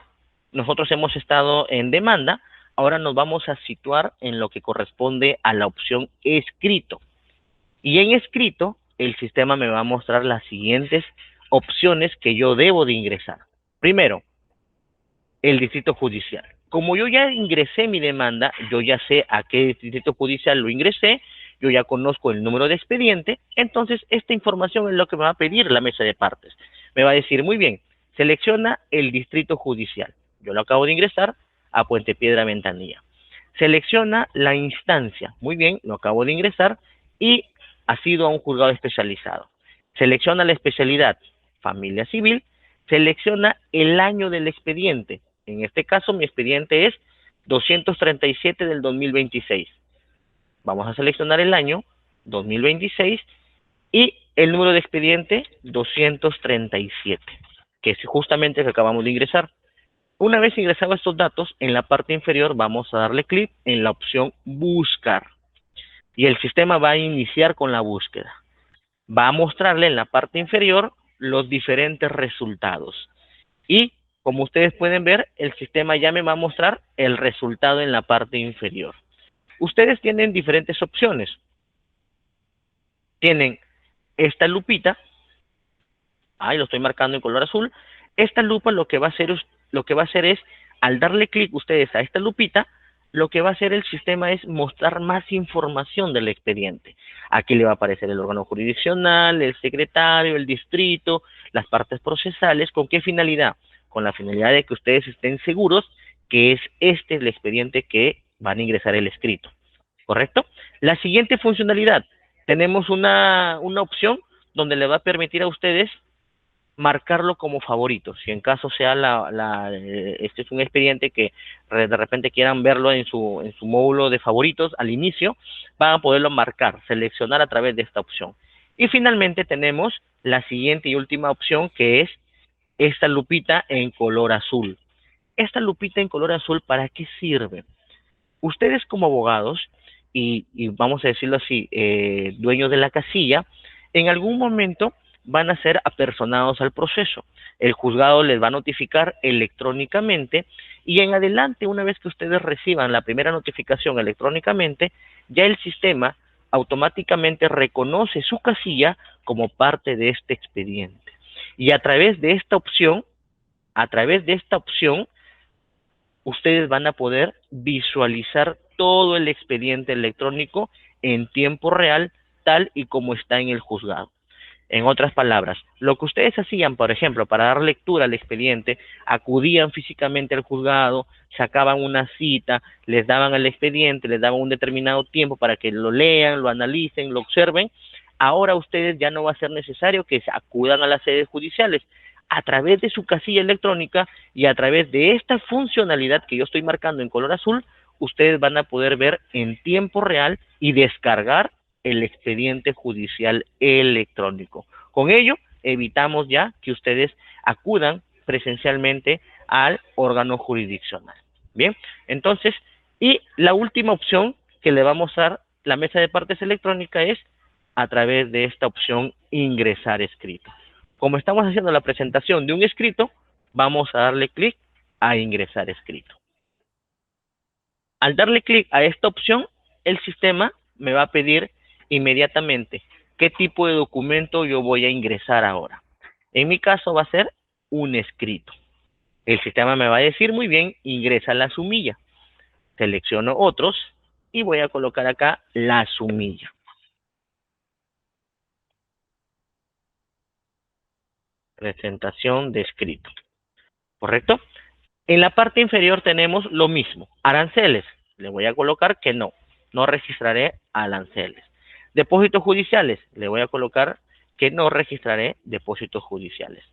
nosotros hemos estado en demanda, ahora nos vamos a situar en lo que corresponde a la opción escrito. Y en escrito, el sistema me va a mostrar las siguientes opciones que yo debo de ingresar. Primero, el distrito judicial. Como yo ya ingresé mi demanda, yo ya sé a qué distrito judicial lo ingresé, yo ya conozco el número de expediente, entonces esta información es lo que me va a pedir la mesa de partes. Me va a decir, muy bien, selecciona el distrito judicial. Yo lo acabo de ingresar a Puente Piedra Ventanilla. Selecciona la instancia. Muy bien, lo acabo de ingresar y ha sido a un juzgado especializado. Selecciona la especialidad, familia civil. Selecciona el año del expediente. En este caso, mi expediente es 237 del 2026. Vamos a seleccionar el año 2026 y el número de expediente 237, que es justamente el que acabamos de ingresar. Una vez ingresados estos datos, en la parte inferior vamos a darle clic en la opción buscar y el sistema va a iniciar con la búsqueda. Va a mostrarle en la parte inferior los diferentes resultados y como ustedes pueden ver, el sistema ya me va a mostrar el resultado en la parte inferior. Ustedes tienen diferentes opciones. Tienen esta lupita, ahí lo estoy marcando en color azul. Esta lupa lo que va a hacer es, al darle clic ustedes a esta lupita, lo que va a hacer el sistema es mostrar más información del expediente. Aquí le va a aparecer el órgano jurisdiccional, el secretario, el distrito, las partes procesales. ¿Con qué finalidad? Con la finalidad de que ustedes estén seguros que es este el expediente que van a ingresar el escrito. ¿Correcto? La siguiente funcionalidad, tenemos una opción donde le va a permitir a ustedes marcarlo como favorito. Si en caso sea este es un expediente que de repente quieran verlo en su módulo de favoritos al inicio, van a poderlo marcar, seleccionar a través de esta opción. Y finalmente tenemos la siguiente y última opción, que es esta lupita en color azul. Esta lupita en color azul, ¿para qué sirve? Ustedes como abogados, y vamos a decirlo así, dueños de la casilla, en algún momento van a ser apersonados al proceso. El juzgado les va a notificar electrónicamente y en adelante, una vez que ustedes reciban la primera notificación electrónicamente, ya el sistema automáticamente reconoce su casilla como parte de este expediente. Y a través de esta opción, ustedes van a poder visualizar todo el expediente electrónico en tiempo real, tal y como está en el juzgado. En otras palabras, lo que ustedes hacían, por ejemplo, para dar lectura al expediente, acudían físicamente al juzgado, sacaban una cita, les daban el expediente, les daban un determinado tiempo para que lo lean, lo analicen, lo observen. Ahora ustedes ya no va a ser necesario que acudan a las sedes judiciales. A través de su casilla electrónica y a través de esta funcionalidad que yo estoy marcando en color azul, ustedes van a poder ver en tiempo real y descargar el expediente judicial electrónico. Con ello, evitamos ya que ustedes acudan presencialmente al órgano jurisdiccional. Bien, entonces, y la última opción que le va a mostrar la mesa de partes electrónica es a través de esta opción ingresar escrito. Como estamos haciendo la presentación de un escrito, vamos a darle clic a ingresar escrito. Al darle clic a esta opción, el sistema me va a pedir inmediatamente qué tipo de documento yo voy a ingresar ahora. En mi caso va a ser un escrito. El sistema me va a decir, muy bien, ingresa la sumilla. Selecciono otros y voy a colocar acá la sumilla. Presentación de escrito. ¿Correcto? En la parte inferior tenemos lo mismo. Aranceles. Le voy a colocar que no. No registraré aranceles. Depósitos judiciales. Le voy a colocar que no registraré depósitos judiciales.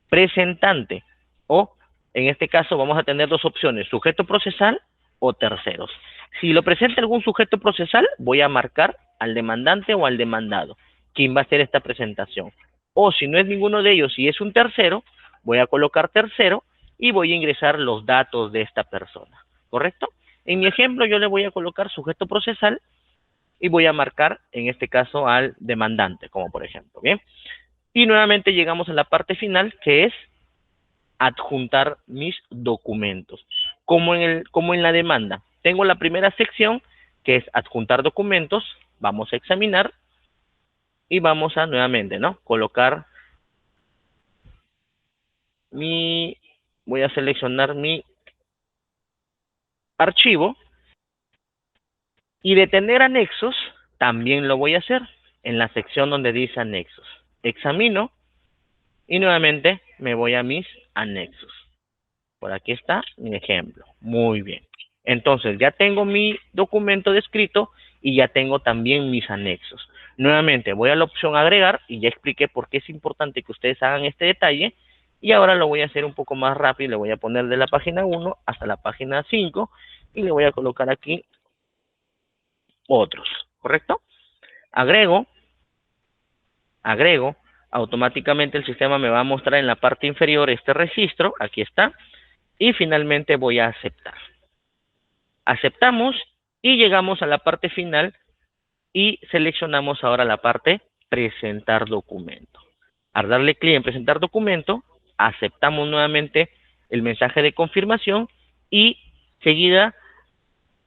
Presentante. O, en este caso, vamos a tener dos opciones. Sujeto procesal o terceros. Si lo presenta algún sujeto procesal, voy a marcar al demandante o al demandado. ¿Quién va a hacer esta presentación? O si no es ninguno de ellos y es un tercero, voy a colocar tercero y voy a ingresar los datos de esta persona, ¿correcto? En mi ejemplo yo le voy a colocar sujeto procesal y voy a marcar en este caso al demandante, como por ejemplo, ¿bien? Y nuevamente llegamos a la parte final, que es adjuntar mis documentos. Como en la demanda, tengo la primera sección que es adjuntar documentos, vamos a examinar y vamos a nuevamente, ¿no? Colocar voy a seleccionar mi archivo y de tener anexos, también lo voy a hacer en la sección donde dice anexos. Examino y nuevamente me voy a mis anexos. Por aquí está mi ejemplo. Muy bien. Entonces ya tengo mi documento descrito y ya tengo también mis anexos. Nuevamente voy a la opción agregar y ya expliqué por qué es importante que ustedes hagan este detalle. Y ahora lo voy a hacer un poco más rápido. Le voy a poner de la página 1 hasta la página 5 y le voy a colocar aquí otros, ¿correcto? Agrego, automáticamente el sistema me va a mostrar en la parte inferior este registro, aquí está, y finalmente voy a aceptar. Aceptamos y llegamos a la parte final y seleccionamos ahora la parte presentar documento. Al darle clic en presentar documento, aceptamos nuevamente el mensaje de confirmación y seguida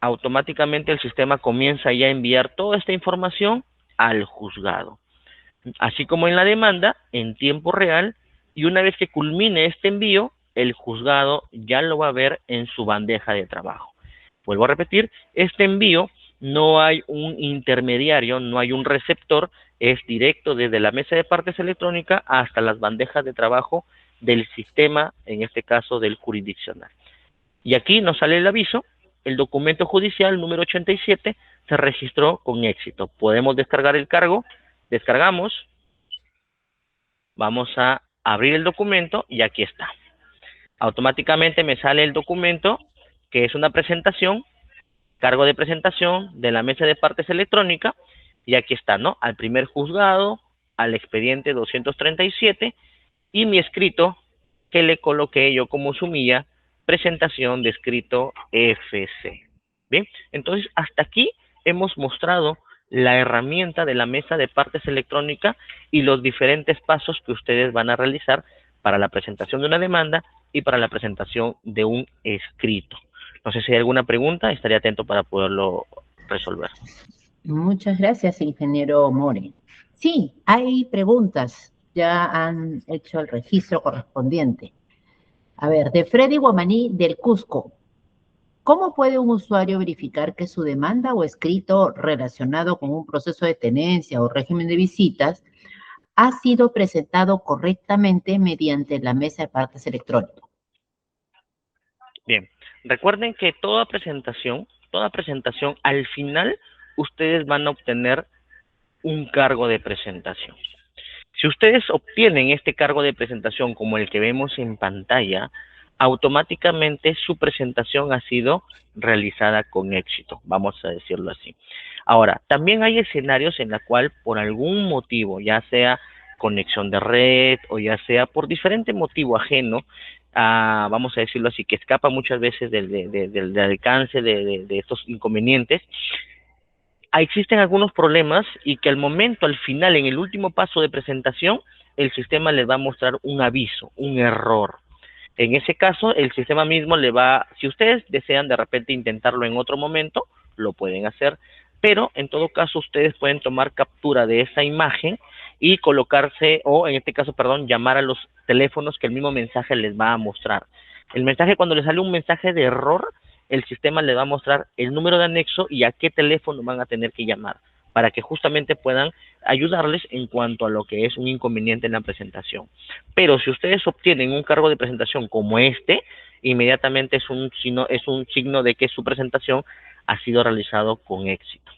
automáticamente el sistema comienza ya a enviar toda esta información al juzgado. Así como en la demanda, en tiempo real, y una vez que culmine este envío, el juzgado ya lo va a ver en su bandeja de trabajo. Vuelvo a repetir, este envío no hay un intermediario, no hay un receptor, es directo desde la mesa de partes electrónica hasta las bandejas de trabajo del sistema, en este caso del jurisdiccional. Y aquí nos sale el aviso, el documento judicial número 87 se registró con éxito. Podemos descargar el cargo, descargamos, vamos a abrir el documento y aquí está. Automáticamente me sale el documento que es una presentación, cargo de presentación de la mesa de partes electrónica y aquí está, ¿no? Al primer juzgado, al expediente 237 y mi escrito que le coloqué yo como sumilla, presentación de escrito FC. Bien, entonces hasta aquí hemos mostrado la herramienta de la mesa de partes electrónica y los diferentes pasos que ustedes van a realizar para la presentación de una demanda y para la presentación de un escrito. No sé si hay alguna pregunta, estaré atento para poderlo resolver. Muchas gracias, ingeniero More. Sí, hay preguntas. Ya han hecho el registro correspondiente. A ver, de Freddy Guamaní del Cusco. ¿Cómo puede un usuario verificar que su demanda o escrito relacionado con un proceso de tenencia o régimen de visitas ha sido presentado correctamente mediante la mesa de partes electrónica? Bien, recuerden que toda presentación, al final ustedes van a obtener un cargo de presentación. Si ustedes obtienen este cargo de presentación como el que vemos en pantalla, automáticamente su presentación ha sido realizada con éxito, vamos a decirlo así. Ahora, también hay escenarios en los cuales por algún motivo, ya sea conexión de red o ya sea por diferente motivo ajeno, vamos a decirlo así, que escapa muchas veces del alcance de estos inconvenientes, existen algunos problemas y que al momento, al final, en el último paso de presentación, el sistema les va a mostrar un aviso, un error. En ese caso, el sistema mismo le va, si ustedes desean de repente intentarlo en otro momento, lo pueden hacer, pero en todo caso ustedes pueden tomar captura de esa imagen y colocarse, o en este caso, perdón, llamar a los teléfonos que el mismo mensaje les va a mostrar. El mensaje, cuando les sale un mensaje de error, el sistema les va a mostrar el número de anexo y a qué teléfono van a tener que llamar, para que justamente puedan ayudarles en cuanto a lo que es un inconveniente en la presentación. Pero si ustedes obtienen un cargo de presentación como este, inmediatamente es un signo de que su presentación ha sido realizado con éxito.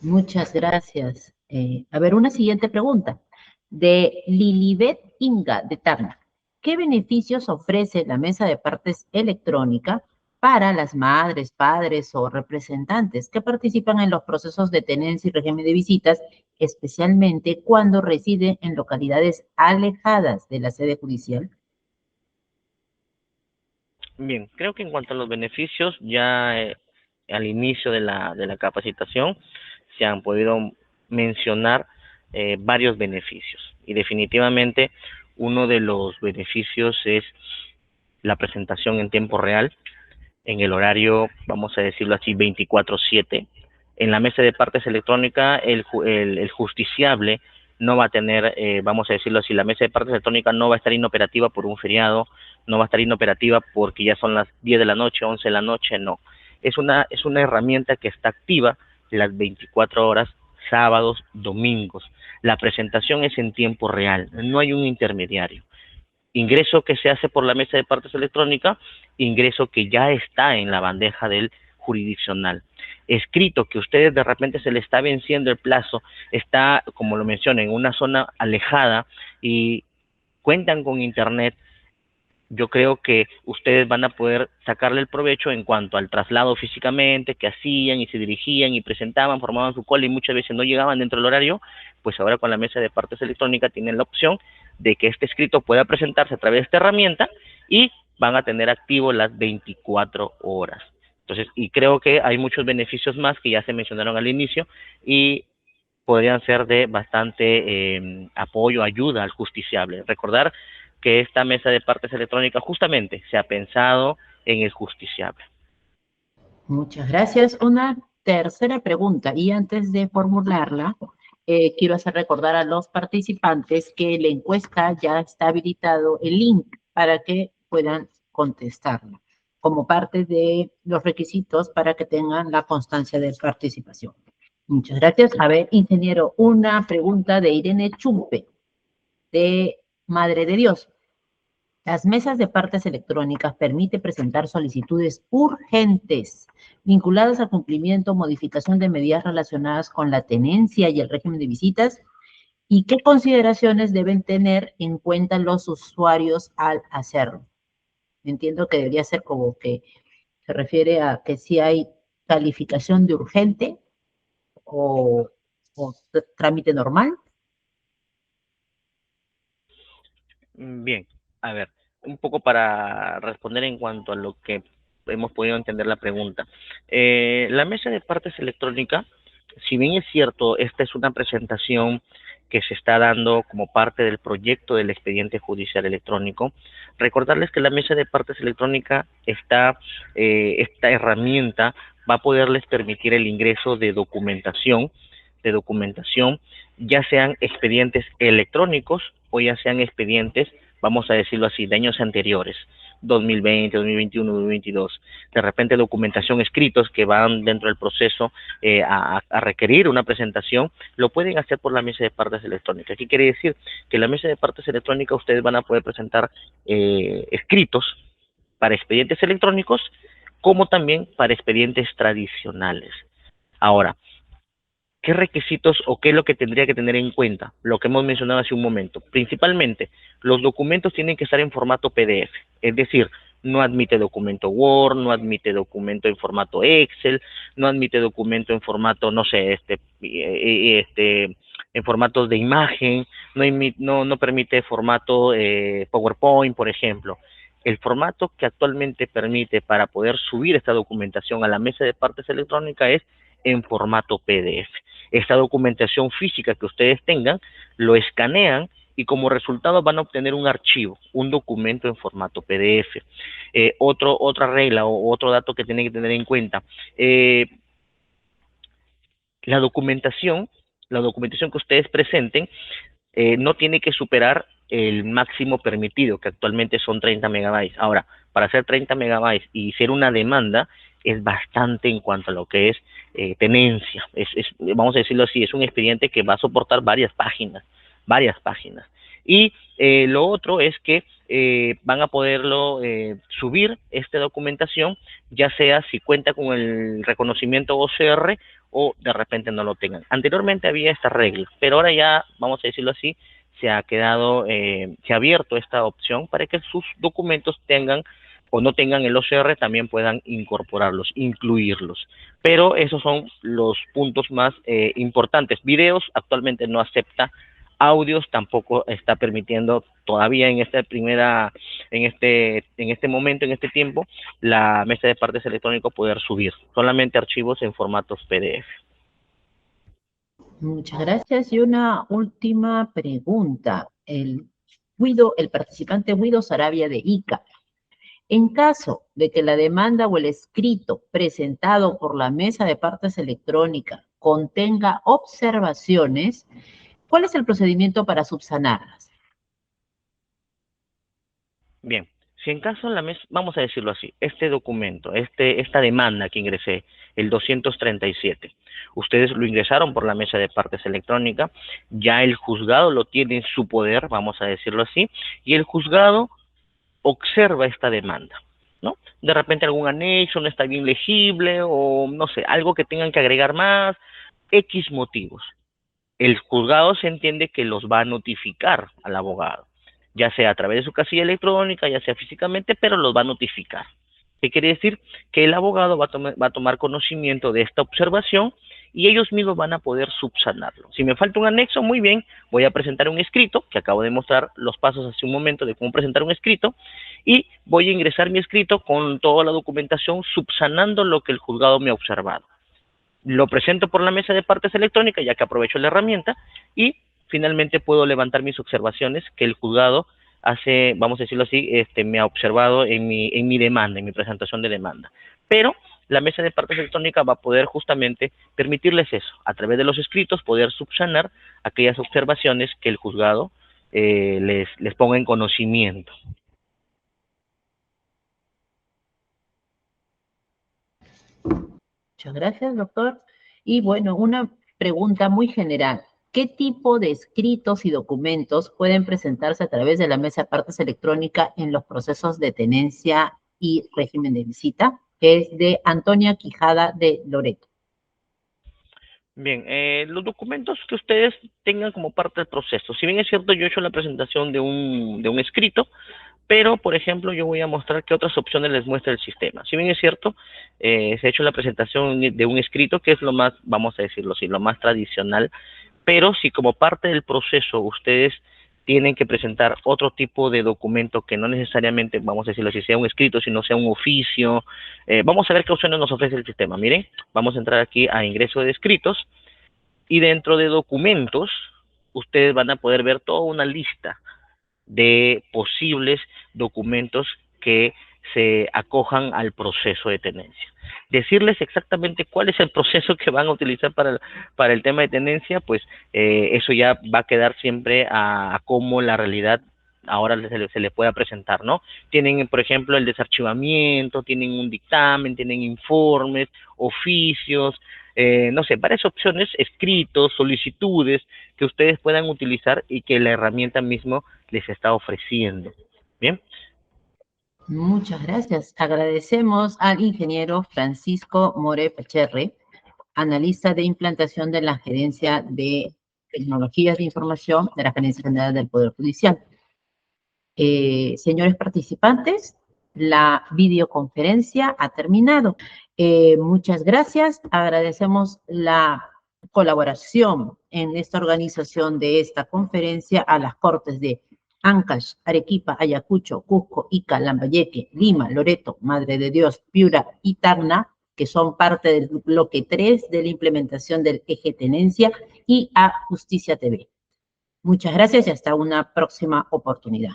Muchas gracias. A ver, una siguiente pregunta. De Lilibet Inga, de Tacna. ¿Qué beneficios ofrece la mesa de partes electrónica para las madres, padres o representantes que participan en los procesos de tenencia y régimen de visitas, especialmente cuando residen en localidades alejadas de la sede judicial? Bien, creo que en cuanto a los beneficios, ya al inicio de la capacitación se han podido mencionar varios beneficios. Y definitivamente uno de los beneficios es la presentación en tiempo real, en el horario, vamos a decirlo así, 24/7. En la mesa de partes electrónica, el justiciable no va a tener, vamos a decirlo así, la mesa de partes electrónica no va a estar inoperativa por un feriado, no va a estar inoperativa porque ya son las 10 de la noche, 11 de la noche, no. Es una herramienta que está activa las 24 horas, sábados, domingos. La presentación es en tiempo real, no hay un intermediario. Ingreso que se hace por la mesa de partes electrónica, ingreso que ya está en la bandeja del jurisdiccional. Escrito que ustedes de repente se le está venciendo el plazo, está, como lo mencioné, en una zona alejada y cuentan con internet, yo creo que ustedes van a poder sacarle el provecho en cuanto al traslado físicamente que hacían y se dirigían y presentaban, formaban su cola y muchas veces no llegaban dentro del horario. Pues ahora con la mesa de partes electrónica tienen la opción de que este escrito pueda presentarse a través de esta herramienta y van a tener activo las 24 horas. Entonces, y creo que hay muchos beneficios más que ya se mencionaron al inicio y podrían ser de bastante apoyo, ayuda al justiciable. Recordar que esta mesa de partes electrónicas justamente se ha pensado en el justiciable. Muchas gracias. Una tercera pregunta, y antes de formularla, quiero hacer recordar a los participantes que la encuesta ya está habilitado el link para que puedan contestarla como parte de los requisitos para que tengan la constancia de participación. Muchas gracias. A ver, ingeniero, una pregunta de Irene Chumpe, de Madre de Dios. Las mesas de partes electrónicas permiten presentar solicitudes urgentes vinculadas al cumplimiento o modificación de medidas relacionadas con la tenencia y el régimen de visitas, y qué consideraciones deben tener en cuenta los usuarios al hacerlo. Entiendo que debería ser como que se refiere a que si hay calificación de urgente o, o trámite normal. Bien, a ver, un poco para responder en cuanto a lo que hemos podido entender la pregunta. La mesa de partes electrónica, si bien es cierto, esta es una presentación que se está dando como parte del proyecto del expediente judicial electrónico, recordarles que la mesa de partes electrónica esta herramienta va a poderles permitir el ingreso de documentación, ya sean expedientes electrónicos o ya sean expedientes, vamos a decirlo así, de años anteriores, 2020, 2021, 2022, de repente documentación escritos que van dentro del proceso a requerir una presentación, lo pueden hacer por la mesa de partes electrónicas. ¿Qué quiere decir? Que en la mesa de partes electrónicas ustedes van a poder presentar escritos para expedientes electrónicos como también para expedientes tradicionales. Ahora, ¿qué requisitos o qué es lo que tendría que tener en cuenta? Lo que hemos mencionado hace un momento. Principalmente, los documentos tienen que estar en formato PDF, es decir, no admite documento Word, no admite documento en formato Excel, no admite documento en formato, no sé, en formatos de imagen, no permite formato PowerPoint, por ejemplo. El formato que actualmente permite para poder subir esta documentación a la mesa de partes electrónica es en formato PDF. esta documentación física que ustedes tengan, lo escanean y como resultado van a obtener un archivo, un documento en formato PDF. Otra regla o otro dato que tienen que tener en cuenta, la documentación que ustedes presenten no tiene que superar el máximo permitido, que actualmente son 30 megabytes. Ahora, para hacer 30 megabytes y ser una demanda, es bastante en cuanto a lo que es tenencia. Vamos a decirlo así, es un expediente que va a soportar varias páginas. Y lo otro es que van a poderlo subir esta documentación, ya sea si cuenta con el reconocimiento OCR o de repente no lo tengan. Anteriormente había esta regla, pero ahora ya, vamos a decirlo así, se ha abierto esta opción para que sus documentos tengan o no tengan el OCR, también puedan incorporarlos, incluirlos. Pero esos son los puntos más importantes. Videos actualmente no acepta, audios tampoco está permitiendo todavía en este momento, en este tiempo, la mesa de partes electrónicos poder subir, solamente archivos en formatos PDF. Muchas gracias. Y una última pregunta. El participante Guido Sarabia de ICA. En caso de que la demanda o el escrito presentado por la mesa de partes electrónica contenga observaciones, ¿cuál es el procedimiento para subsanarlas? Bien, si en caso la mesa, vamos a decirlo así, este documento, esta demanda que ingresé, el 237, ustedes lo ingresaron por la mesa de partes electrónica, ya el juzgado lo tiene en su poder, vamos a decirlo así, y el juzgado observa esta demanda, ¿no? De repente algún anexo no está bien legible o no sé, algo que tengan que agregar más, X motivos. El juzgado se entiende que los va a notificar al abogado, ya sea a través de su casilla electrónica, ya sea físicamente, pero los va a notificar. ¿Qué quiere decir? Que el abogado va a tomar conocimiento de esta observación y ellos mismos van a poder subsanarlo. Si me falta un anexo, muy bien, voy a presentar un escrito, que acabo de mostrar los pasos hace un momento de cómo presentar un escrito, y voy a ingresar mi escrito con toda la documentación subsanando lo que el juzgado me ha observado. Lo presento por la mesa de partes electrónica, ya que aprovecho la herramienta, y finalmente puedo levantar mis observaciones que el juzgado hace, vamos a decirlo así, me ha observado en mi demanda, en mi presentación de demanda. Pero la mesa de partes electrónica va a poder justamente permitirles eso, a través de los escritos, poder subsanar aquellas observaciones que el juzgado les ponga en conocimiento. Muchas gracias, doctor. Y bueno, una pregunta muy general. ¿Qué tipo de escritos y documentos pueden presentarse a través de la mesa de partes electrónica en los procesos de tenencia y régimen de visita? Que es de Antonia Quijada de Loreto. Bien, los documentos que ustedes tengan como parte del proceso. Si bien es cierto, yo he hecho la presentación de un escrito, pero, por ejemplo, yo voy a mostrar qué otras opciones les muestra el sistema. Si bien es cierto, se ha hecho la presentación de un escrito, que es lo más, vamos a decirlo así, lo más tradicional, pero si como parte del proceso ustedes tienen que presentar otro tipo de documento que no necesariamente, vamos a decirlo así, sea un escrito, sino sea un oficio, vamos a ver qué opciones nos ofrece el sistema. Miren, vamos a entrar aquí a ingreso de escritos, y dentro de documentos, ustedes van a poder ver toda una lista de posibles documentos que se acojan al proceso de tenencia. Decirles exactamente cuál es el proceso que van a utilizar para el tema de tenencia, pues eso ya va a quedar siempre a cómo la realidad ahora se le pueda presentar, ¿no? Tienen, por ejemplo, el desarchivamiento, tienen un dictamen, tienen informes, oficios, no sé, varias opciones, escritos, solicitudes que ustedes puedan utilizar y que la herramienta mismo les está ofreciendo. ¿Bien? Muchas gracias. Agradecemos al ingeniero Francisco More Pacherre, analista de implantación de la Gerencia de Tecnologías de Información de la Gerencia General del Poder Judicial. Señores participantes, la videoconferencia ha terminado. Muchas gracias. Agradecemos la colaboración en esta organización de esta conferencia a las Cortes de Ancash, Arequipa, Ayacucho, Cusco, Ica, Lambayeque, Lima, Loreto, Madre de Dios, Piura y Tacna, que son parte del bloque 3 de la implementación del eje tenencia, y a Justicia TV. Muchas gracias y hasta una próxima oportunidad.